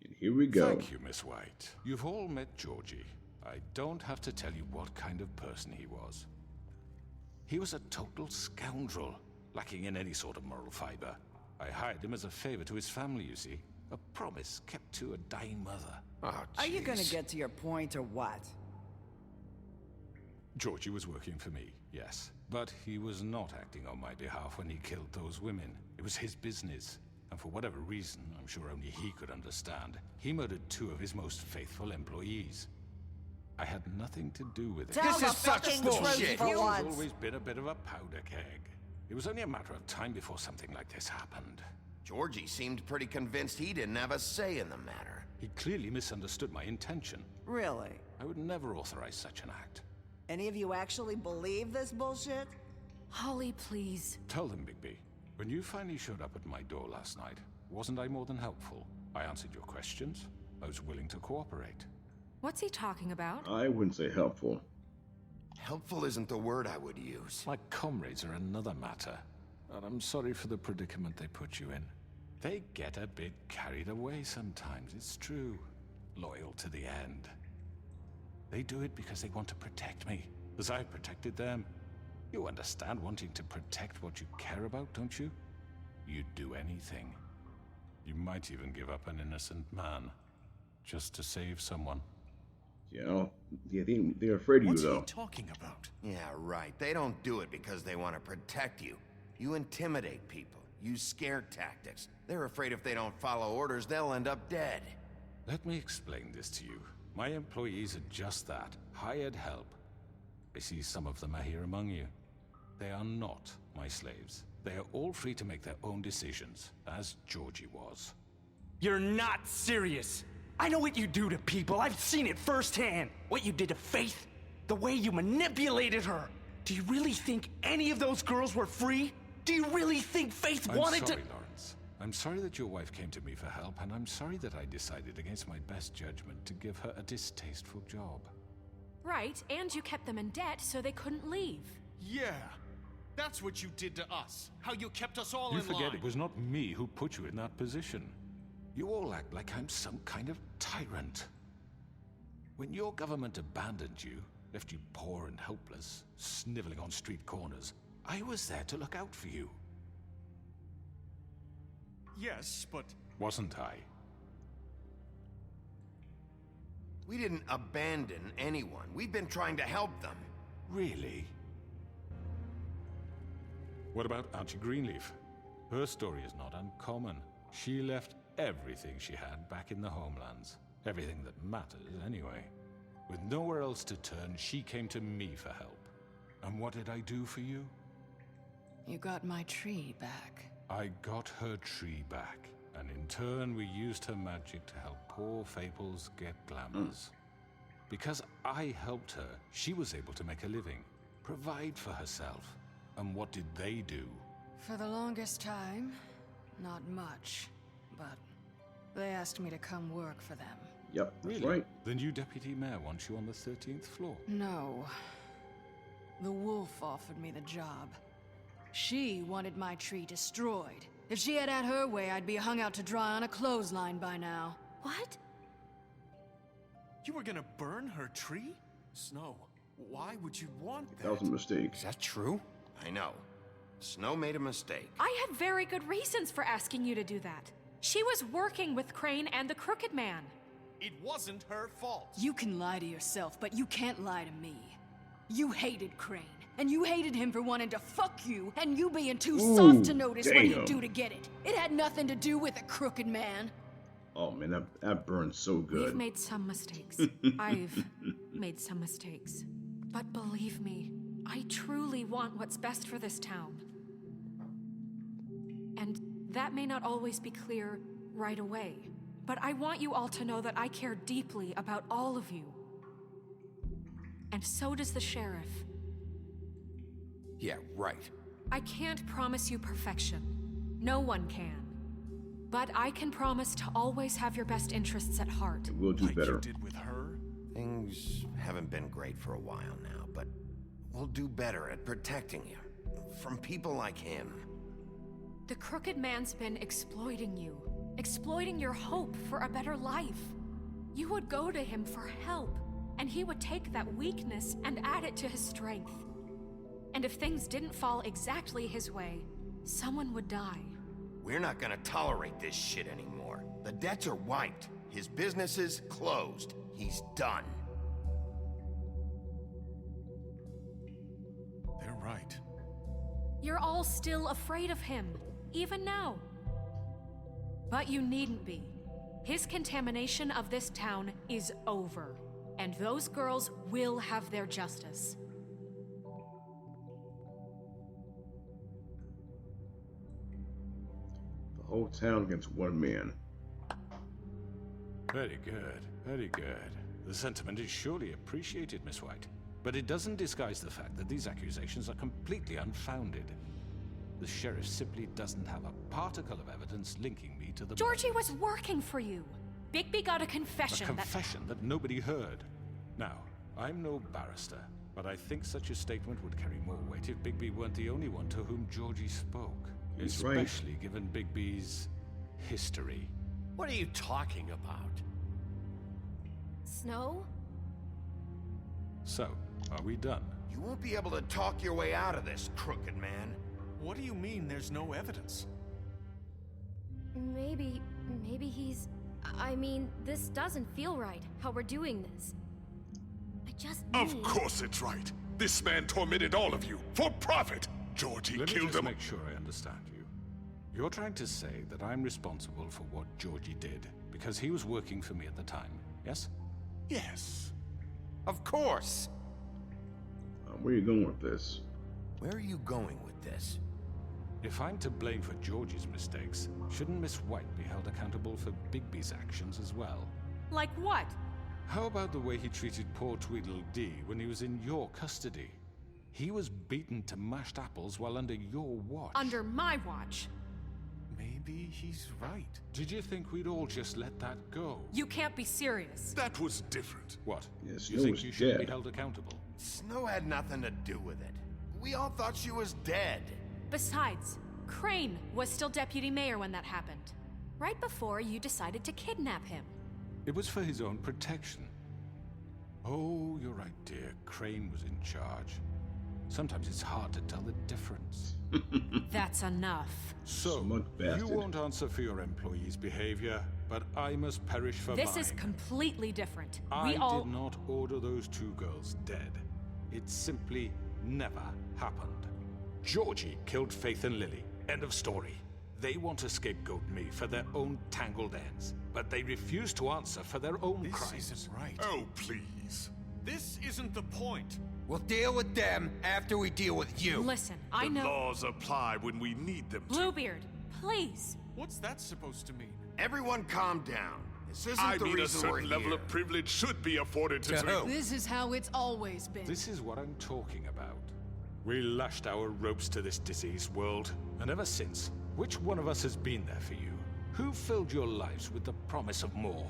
And here we go. Thank you, Miss White. You've all met Georgie. I don't have to tell you what kind of person he was. He was a total scoundrel, lacking in any sort of moral fiber. I hired him as a favor to his family, you see. A promise kept to a dying mother. Oh, Are you gonna get to your point or what? Georgie was working for me, yes. But he was not acting on my behalf when he killed those women. It was his business. And for whatever reason, I'm sure only he could understand, he murdered 2 of his most faithful employees. I had nothing to do with it. Tell this is such bullshit. He's always been a bit of a powder keg. It was only a matter of time before something like this happened. Georgie seemed pretty convinced he didn't have a say in the matter. He clearly misunderstood my intention. Really? I would never authorize such an act. Any of you actually believe this bullshit? Holly, please. Tell them, Bigby. When you finally showed up at my door last night, wasn't I more than helpful? I answered your questions. I was willing to cooperate. What's he talking about? I wouldn't say helpful. Helpful isn't the word I would use. My comrades are another matter. And I'm sorry for the predicament they put you in. They get a bit carried away sometimes, it's true. Loyal to the end. They do it because they want to protect me, as I've protected them. You understand wanting to protect what you care about, don't you? You'd do anything. You might even give up an innocent man, just to save someone. Yeah, they're afraid of you, What's though. he talking about? Yeah, right. They don't do it because they want to protect you. You intimidate people, use scare tactics. They're afraid if they don't follow orders, they'll end up dead. Let me explain this to you. My employees are just that, hired help. I see some of them are here among you. They are not my slaves. They are all free to make their own decisions, as Georgie was. You're not serious. I know what you do to people. I've seen it firsthand. What you did to Faith, the way you manipulated her. Do you really think any of those girls were free? Do you really think Faith wanted to— I'm sorry, Lawrence. I'm sorry that your wife came to me for help, and I'm sorry that I decided against my best judgment to give her a distasteful job. Right, and you kept them in debt so they couldn't leave. Yeah. That's what you did to us. How you kept us all in line. You forget it was not me who put you in that position. You all act like I'm some kind of tyrant. When your government abandoned you, left you poor and helpless, sniveling on street corners, I was there to look out for you. Yes, but... Wasn't I? We didn't abandon anyone. We've been trying to help them. Really? What about Auntie Greenleaf? Her story is not uncommon. She left everything she had back in the homelands. Everything that matters, anyway. With nowhere else to turn, she came to me for help. And what did I do for you? You got my tree back. I got her tree back, and in turn we used her magic to help poor Fables get glamours. Because I helped her, she was able to make a living, provide for herself. And what did they do? For the longest time, not much, but they asked me to come work for them. Yep, that's Really? right. The new deputy mayor wants you on the 13th floor. No. The wolf offered me the job. She wanted my tree destroyed. If she had her way, I'd be hung out to dry on a clothesline by now. What? You were gonna burn her tree? Snow, why would you want that? That was a mistake. Is that true? I know. Snow made a mistake. I had very good reasons for asking you to do that. She was working with Crane and the Crooked Man. It wasn't her fault. You can lie to yourself, but you can't lie to me. You hated Crane, and you hated him for wanting to fuck you, and you being too soft to notice what he'd do to get it. It had nothing to do with the Crooked Man. Oh man, that burns so good. We've made some mistakes. I've made some mistakes. But believe me, I truly want what's best for this town. And that may not always be clear right away. But I want you all to know that I care deeply about all of you. And so does the sheriff. Yeah, right. I can't promise you perfection. No one can. But I can promise to always have your best interests at heart. We'll do better. You did with her? Things haven't been great for a while now, but we'll do better at protecting you. From people like him. The Crooked Man's been exploiting you. Exploiting your hope for a better life. You would go to him for help, and he would take that weakness and add it to his strength. And if things didn't fall exactly his way, someone would die. We're not gonna tolerate this shit anymore. The debts are wiped. His business is closed. He's done. They're right. You're all still afraid of him, even now. But you needn't be. His contamination of this town is over, and those girls will have their justice. The whole town against one man. Very good, very good. The sentiment is surely appreciated, Miss White. But it doesn't disguise the fact that these accusations are completely unfounded. The sheriff simply doesn't have a particle of evidence linking me to the... Georgie was working for you. Bigby got a confession A confession that nobody heard. Now, I'm no barrister, but I think such a statement would carry more weight if Bigby weren't the only one to whom Georgie spoke. He's right. Especially given Bigby's history. What are you talking about? Snow? So, are we done? You won't be able to talk your way out of this, crooked man. What do you mean there's no evidence? Maybe he's... I mean, this doesn't feel right, how we're doing this. I just need... Of course it's right. This man tormented all of you, for profit. Georgie Let me killed just them. make sure I understand you. You're trying to say that I'm responsible for what Georgie did, because he was working for me at the time, yes? Yes. Of course. Where are you going with this? Where are you going with this? If I'm to blame for Georgie's mistakes, shouldn't Miss White be held accountable for Bigby's actions as well? Like what? How about the way he treated poor Tweedledee when he was in your custody? He was beaten to mashed apples while under your watch. Under my watch. Maybe he's right. Did you think we'd all just let that go? You can't be serious. That was different. What? Yes, you Snow think was you should be dead. held accountable? Snow had nothing to do with it. We all thought she was dead. Besides, Crane was still deputy mayor when that happened. Right before you decided to kidnap him. It was for his own protection. Oh, you're right, dear. Crane was in charge. Sometimes it's hard to tell the difference. That's enough. So, Smug you bastard. won't answer for your employees' behavior, but I must perish for This mine. is completely different. I We all... did not order those two girls dead. It simply never happened. Georgie killed Faith and Lily. End of story. They want to scapegoat me for their own tangled ends, but they refuse to answer for their own crimes. This isn't right. Oh, please. This isn't the point. We'll deal with them after we deal with you. Listen, I The know... laws apply when we need them to. Bluebeard, please. What's that supposed to mean? Everyone calm down. This isn't I the mean, a reason we're certain level here. of privilege should be afforded to... This is how it's always been. This is what I'm talking about. We lashed our ropes to this diseased world, and ever since, which one of us has been there for you? Who filled your lives with the promise of more?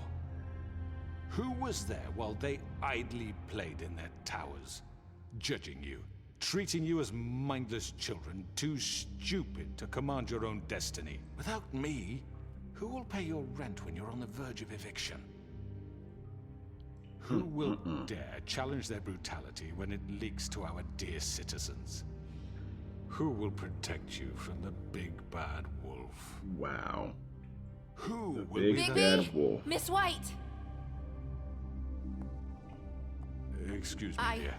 Who was there while they idly played in their towers, judging you, treating you as mindless children, too stupid to command your own destiny? Without me, who will pay your rent when you're on the verge of eviction? Who will dare challenge their brutality when it leaks to our dear citizens? Who will protect you from the big bad wolf? Wow. Who will big be the... bad wolf. Miss White! Excuse me, dear.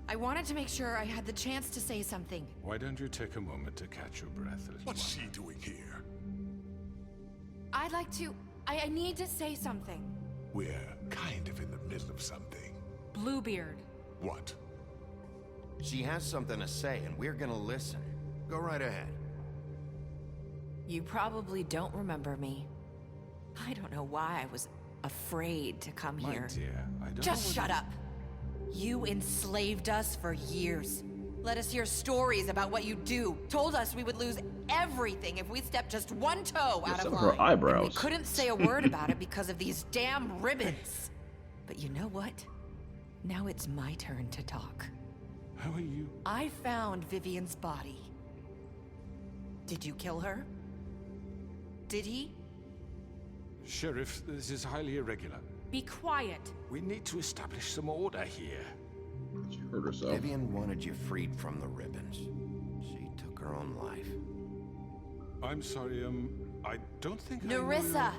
I wanted to make sure I had the chance to say something. Why don't you take a moment to catch your breath, little What's one? she doing here? I'd like to... I need to say something. We're kind of in the middle of something. Bluebeard. What? She has something to say, and we're gonna listen. Go right ahead. You probably don't remember me. I don't know why I was afraid to come My here. dear, I don't Just know shut up. You enslaved us for years. Let us hear stories about what you do. Told us we would lose everything if we stepped just one toe out Some of of line. her eyebrows. And we couldn't say a word about it because of these damn ribbons. But you know what? Now it's my turn to talk. How are you? I found Vivian's body. Did you kill her? Did he? Sheriff, this is highly irregular. Be quiet. We need to establish some order here. She hurt herself. Vivian wanted you freed from the ribbons. She took her own life. I'm sorry, I don't think Nerissa!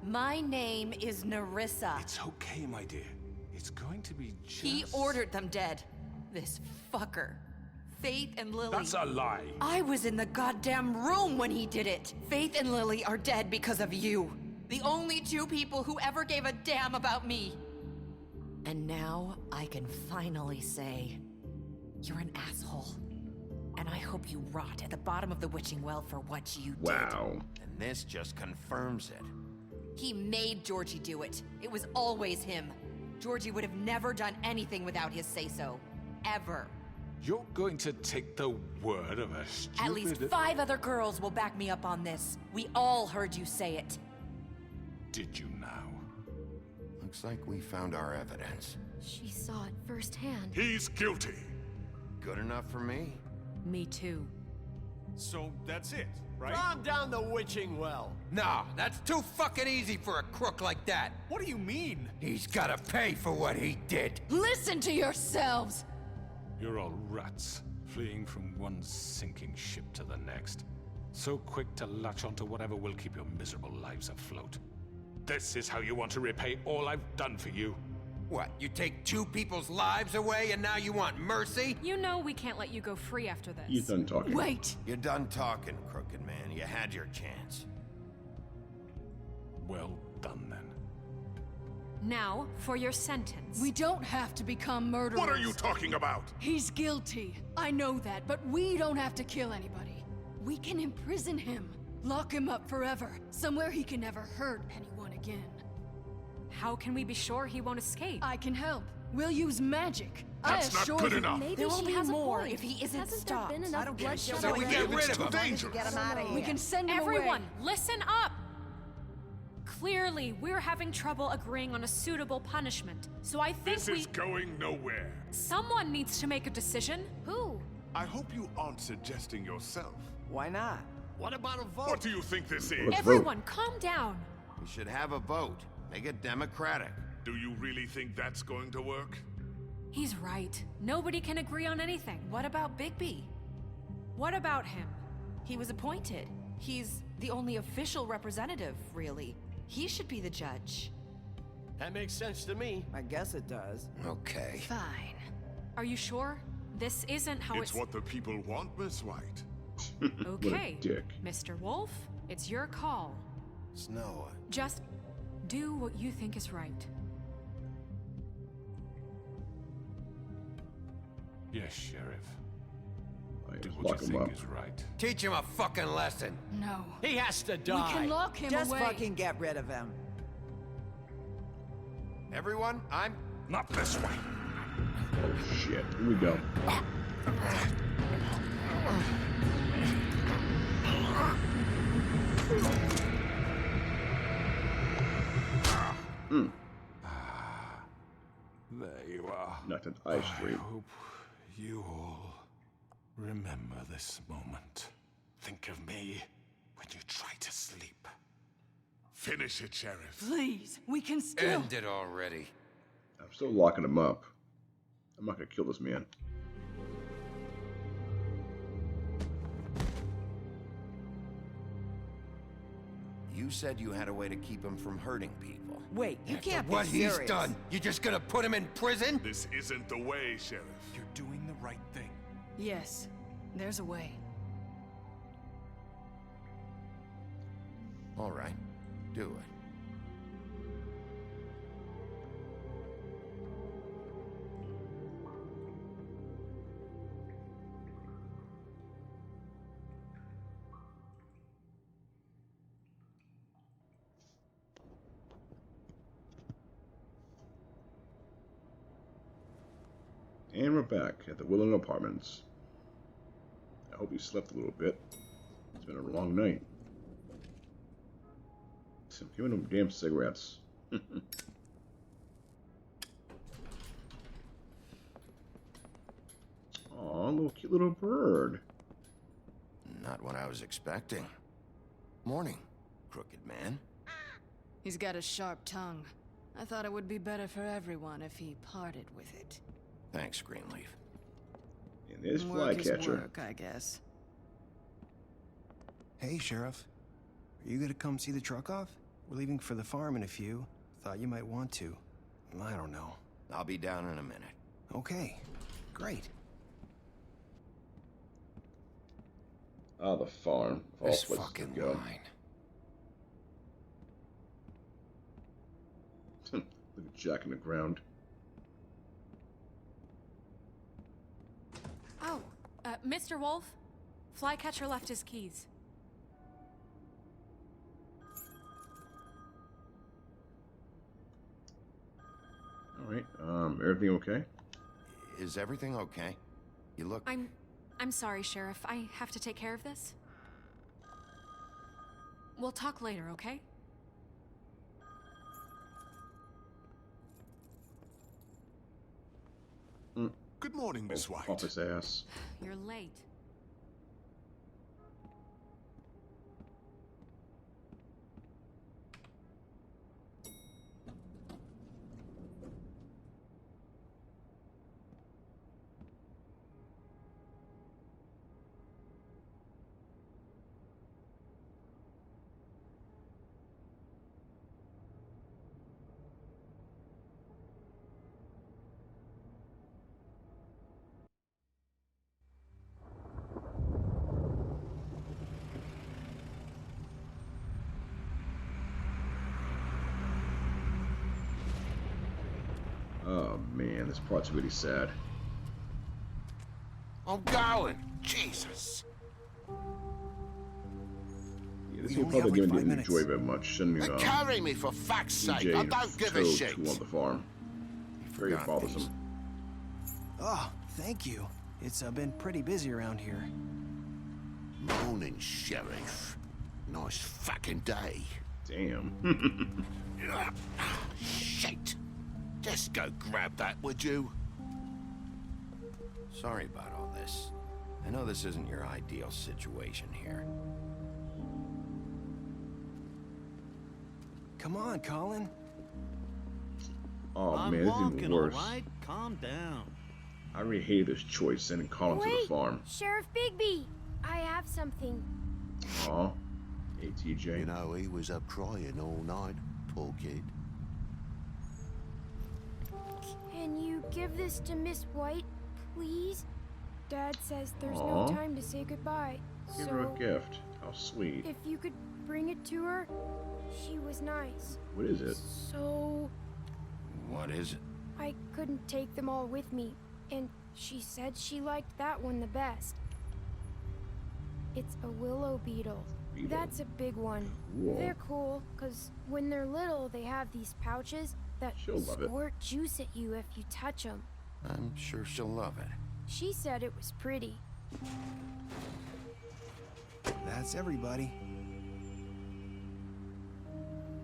My name is Nerissa. It's okay, my dear. It's going to be just... He ordered them dead. This fucker. Faith and Lily. That's a lie. I was in the goddamn room when he did it. Faith and Lily are dead because of you. The only two people who ever gave a damn about me. And now I can finally say, you're an asshole. And I hope you rot at the bottom of the witching well for what you did. Wow. And this just confirms it. He made Georgie do it. It was always him. Georgie would have never done anything without his say-so. Ever. You're going to take the word of a stupid... At least 5 other girls will back me up on this. We all heard you say it. Did you now? Looks like we found our evidence. She saw it firsthand. He's guilty. Good enough for me. Me too. So that's it, right? Calm down the witching well. Nah, that's too fucking easy for a crook like that. What do you mean? He's gotta pay for what he did. Listen to yourselves! You're all rats, fleeing from one sinking ship to the next. So quick to latch onto whatever will keep your miserable lives afloat. This is how you want to repay all I've done for you? What, you take 2 people's lives away and now you want mercy? You know we can't let you go free after this. He's done talking. Wait! You're done talking, crooked man. You had your chance. Well done, then. Now, for your sentence. We don't have to become murderers. What are you talking about? He's guilty. I know that, but we don't have to kill anybody. We can imprison him. Lock him up forever. Somewhere he can never hurt anyone again. How can we be sure he won't escape? I can help. We'll use magic. That's not good enough. Maybe There will she be has more a point. if he isn't Hasn't stopped. there been enough bloodshed? So we get rid of him. Dangerous. Get him out of here. We can send him Everyone, away. listen up! Clearly, we're having trouble agreeing on a suitable punishment, so I think This is going nowhere. Someone needs to make a decision. Who? I hope you aren't suggesting yourself. Why not? What about a vote? What do you think this is? Let's Everyone, calm down. We should have a vote. Make it democratic. Do you really think that's going to work? He's right. Nobody can agree on anything. What about Bigby? What about him? He was appointed. He's the only official representative, really. He should be the judge. That makes sense to me. I guess it does. Okay. Fine. Are you sure? This isn't how It's what the people want, Miss White. Okay, What a dick. Mr. Wolf, it's your call. Snow. Just do what you think is right. Yes, Sheriff. Right, Do lock what you him think up. is right. Teach him a fucking lesson. No. He has to We die. can lock him Just away. fucking get rid of him. Everyone, I'm... Not this way. Oh shit, here we go. There you are. Not an ice I stream. hope you all remember this moment. Think of me when you try to sleep. Finish it, Sheriff. Please, we can still... End it already. I'm still locking him up. I'm not gonna kill this man. You said you had a way to keep him from hurting people. Wait, you After can't what be he's serious. done, you're just gonna put him in prison? This isn't the way, Sheriff. You're doing the right thing. Yes, there's a way. All right, do it. And we're back at the Willing Apartments. I hope you slept a little bit. It's been a long night. So give me them damn cigarettes. Aw, little cute little bird. Not what I was expecting. Morning, crooked man. He's got a sharp tongue. I thought it would be better for everyone if he parted with it. Thanks, Greenleaf. And there's Work is Flycatcher. work, I guess. Hey, Sheriff. Are you gonna come see the truck off? We're leaving for the farm in a few. Thought you might want to. I don't know. I'll be down in a minute. Okay, great. Ah, the farm. Of all This places fucking to go. line. Look at Jack in the ground. Oh, Mr. Wolf? Flycatcher left his keys. Alright, everything okay? Is everything okay? You look... I'm sorry, Sheriff. I have to take care of this. We'll talk later, okay? Good morning, Miss White. Off his ass. You're late. Oh man, this part's really sad. I'm going. Jesus. Yeah, this will probably didn't enjoy very much. Shouldn't They you? carry me for fuck's sake. I don't give a shit. To on the farm. Very bothersome. Oh, thank you. It's been pretty busy around here. Morning, Sheriff. Nice fucking day. Damn. Shit. Just go grab that, would you? Sorry about all this. I know this isn't your ideal situation here. Come on, Colin. Oh I'm man, this is walking, even worse. all right? Calm down. I really hate this choice, sending Colin to the farm. Sheriff Bigby, I have something. Aw. Hey, TJ. You know, he was up crying all night, poor kid. Can you give this to Miss White, please? Dad says there's Aw. no time to say goodbye. Give so her a gift. How sweet. if you could bring it to her, she was nice. What is it? So What is it? I couldn't take them all with me, and she said she liked that one the best. It's a willow beetle. That's a big one. Cool. They're cool, because when they're little, they have these pouches that She'll love it. squirt juice at you if you touch them. I'm sure she'll love it. She said it was pretty. That's everybody.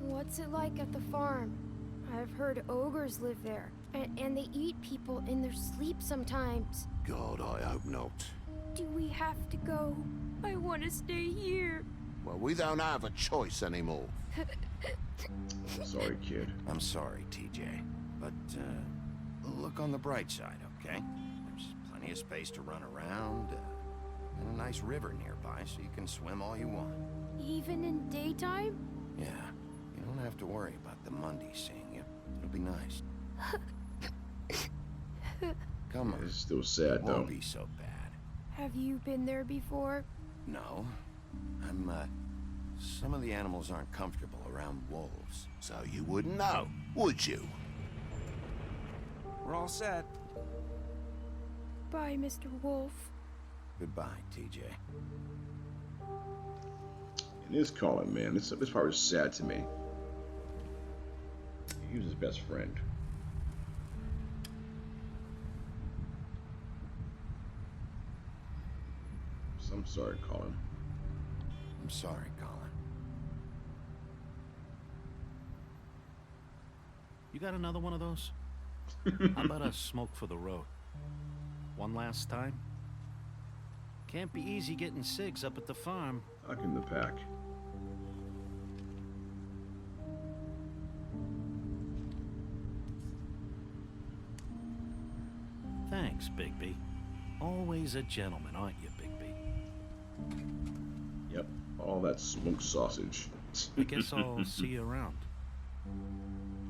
What's it like at the farm? I've heard ogres live there, and they eat people in their sleep sometimes. God, I hope not. Do we have to go? I want to stay here. Well, we don't have a choice anymore. Sorry, kid. I'm sorry, TJ. But, look on the bright side, okay? There's plenty of space to run around, and a nice river nearby so you can swim all you want. Even in daytime? Yeah, you don't have to worry about the Monday seeing you. It'll be nice. Come on. It's still sad, It won't though. be so bad. Have you been there before? No. Some of the animals aren't comfortable around wolves. So you wouldn't know, would you? We're all set. Bye, Mr. Wolf. Goodbye, TJ. It is Colin, man. This part was sad to me. He was his best friend. So I'm sorry, Colin. I'm sorry, Colin. You got another one of those? How about a smoke for the road? One last time? Can't be easy getting cigs up at the farm. Back in the pack. Bigby. Always a gentleman, aren't you, Bigby? Yep, all that smoked sausage. I guess I'll see you around.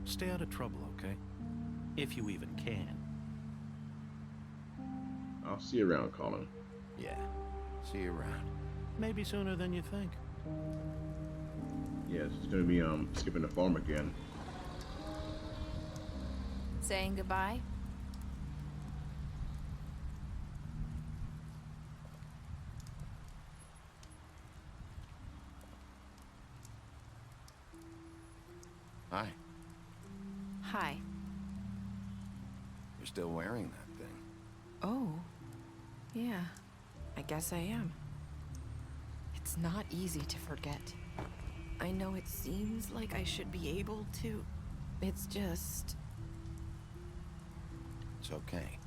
Stay out of trouble, okay? If you even can. I'll see you around, Colin. Yeah, see you around. Maybe sooner than you think. Yeah, it's gonna be skipping the farm again. Saying goodbye? Hi. Hi. You're still wearing that thing. Oh. Yeah. I guess I am. It's not easy to forget. I know it seems like I should be able to. It's just... It's okay.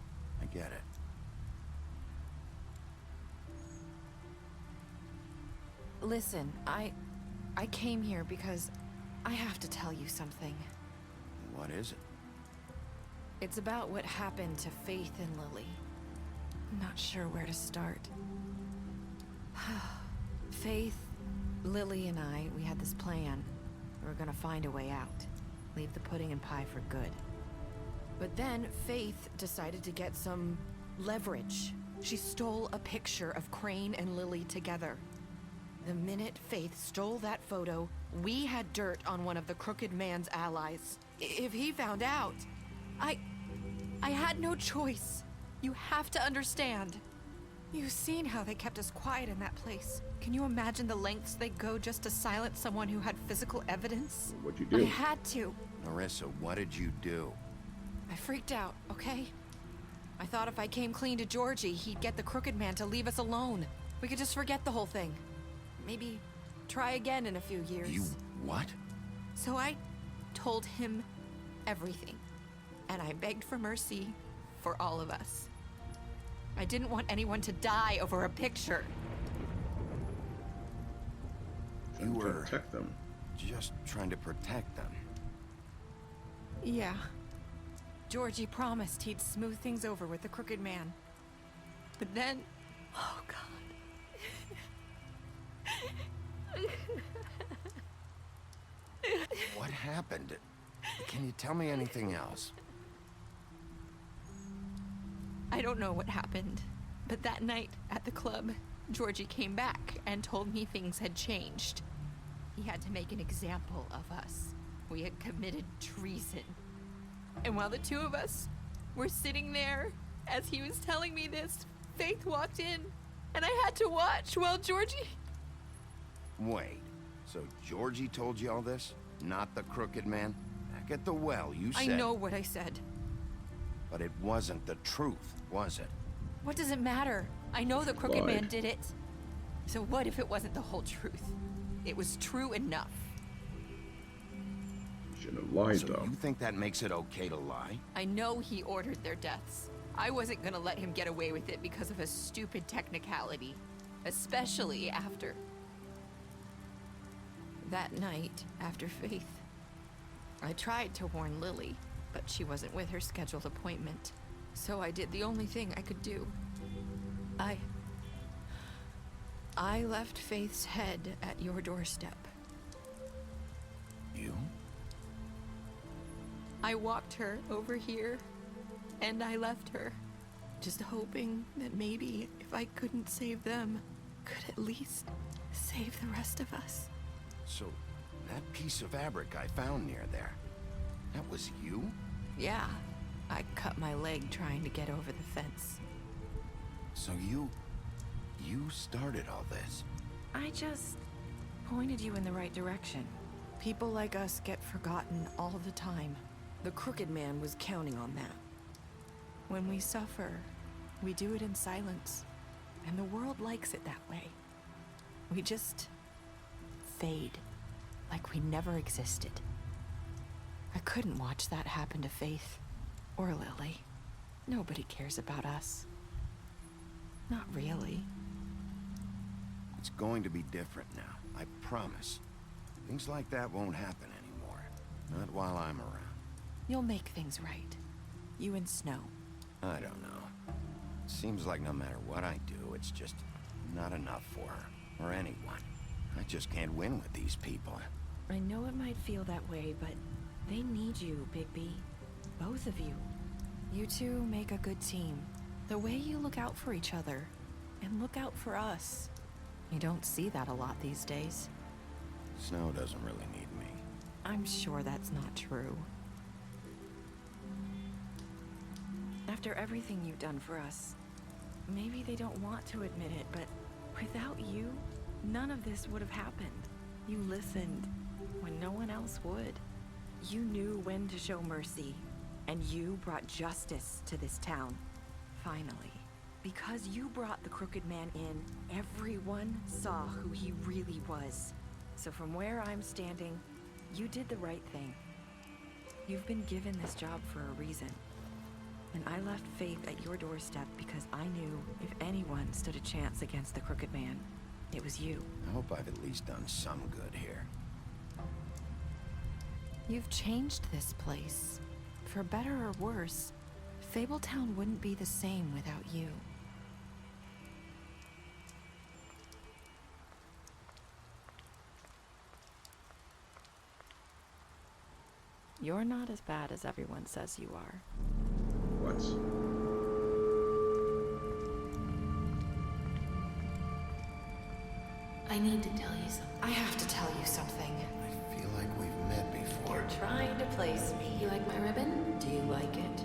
I get it. Listen, I came here because I have to tell you something. What is it? It's about what happened to Faith and Lily. I'm not sure where to start. Faith, Lily, and we had this plan. We were gonna find a way out. Leave the pudding and pie for good. But then Faith decided to get some leverage. She stole a picture of Crane and Lily together. The minute Faith stole that photo, we had dirt on one of the Crooked Man's allies. If he found out, I had no choice. You have to understand. You've seen how they kept us quiet in that place. Can you imagine the lengths they go just to silence someone who had physical evidence? What'd you do? I had to. Narissa, what did you do? I freaked out, okay? I thought if I came clean to Georgie, he'd get the Crooked Man to leave us alone. We could just forget the whole thing. Maybe try again in a few years. You what? So I told him everything. And I begged for mercy for all of us. I didn't want anyone to die over a picture. You were protect them. Just trying to protect them. Yeah. Georgie promised he'd smooth things over with the Crooked Man. But then... Oh, God. What happened? Can you tell me anything else? I don't know what happened, but that night at the club, Georgie came back and told me things had changed. He had to make an example of us. We had committed treason. And while the two of us were sitting there, as he was telling me this, Faith walked in, and I had to watch while Georgie... Wait, so Georgie told you all this? Not the Crooked Man? Back at the well, you said... I know what I said. But it wasn't the truth, was it? What does it matter? I know the Crooked Man did it. So what if it wasn't the whole truth? It was true enough. You shouldn't have lied, so though. You think that makes it okay to lie? I know he ordered their deaths. I wasn't gonna let him get away with it because of a stupid technicality. Especially after... that night, after Faith. I tried to warn Lily, but she wasn't with her scheduled appointment. So I did the only thing I could do. I left Faith's head at your doorstep. You? I walked her over here, and I left her. Just hoping that maybe if I couldn't save them, could at least save the rest of us. So, that piece of fabric I found near there, that was you? Yeah. I cut my leg trying to get over the fence. So you started all this? I just pointed you in the right direction. People like us get forgotten all the time. The Crooked Man was counting on that. When we suffer, we do it in silence. And the world likes it that way. We just fade, like we never existed. I couldn't watch that happen to Faith. Or Lily. Nobody cares about us. Not really. It's going to be different now, I promise. Things like that won't happen anymore. Not while I'm around. You'll make things right. You and Snow. I don't know. Seems like no matter what I do, it's just not enough for her, or anyone. I just can't win with these people. I know it might feel that way, but they need you, Bigby. Both of you. You two make a good team. The way you look out for each other, and look out for us. You don't see that a lot these days. Snow doesn't really need me. I'm sure that's not true. After everything you've done for us, maybe they don't want to admit it, but without you, none of this would have happened. You listened when no one else would. You knew when to show mercy, and you brought justice to this town. Finally. Because you brought the Crooked Man in, everyone saw who he really was. So from where I'm standing, you did the right thing. You've been given this job for a reason. And I left Faith at your doorstep because I knew if anyone stood a chance against the Crooked Man, it was you. I hope I've at least done some good here. You've changed this place. For better or worse, Fabletown wouldn't be the same without you. You're not as bad as everyone says you are. What? I need to tell you something. I have to tell you something. I feel like we've met before. You're trying to place me. You like my ribbon? Do you like it?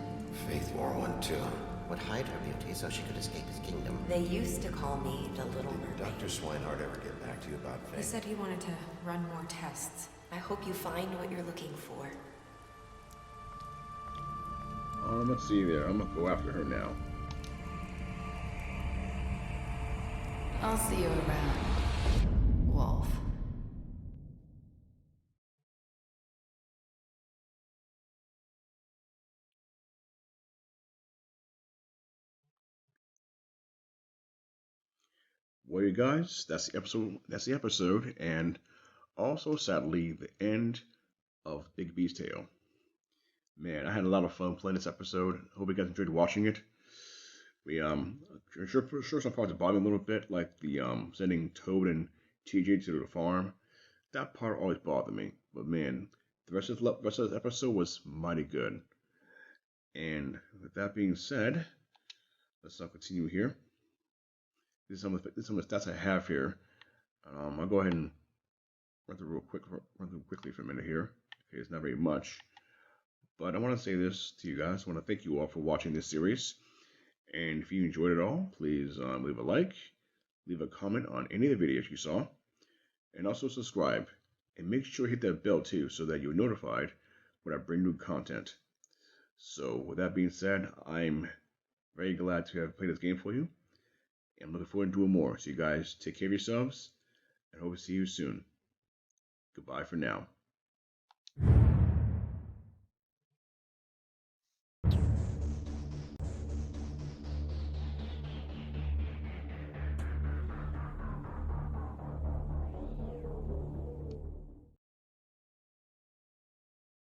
Faith wore one too. Would hide her beauty so she could escape his kingdom. They used to call me the Little Mermaid. Did Dr. Swinehart ever get back to you about Faith? He said he wanted to run more tests. I hope you find what you're looking for. Let's see there. I'm gonna go after her now. I'll see you around, Wolf. Well, you guys, that's the episode. That's the episode, and also sadly the end of Bigby's Tale. Man, I had a lot of fun playing this episode. Hope you guys enjoyed watching it. We sure some parts bothered me a little bit, like the sending Toad and TJ to the farm. That part always bothered me. But man, the rest of the episode was mighty good. And with that being said, let's continue here. This is some of the stats I have here. I'll go ahead and run through quickly for a minute here. Okay, it's not very much. But I want to say this to you guys. I want to thank you all for watching this series. And if you enjoyed it all, please leave a like, leave a comment on any of the videos you saw, and also subscribe. And make sure you hit that bell too so that you're notified when I bring new content. So with that being said, I'm very glad to have played this game for you. And I'm looking forward to doing more. So you guys take care of yourselves and hope to see you soon. Goodbye for now.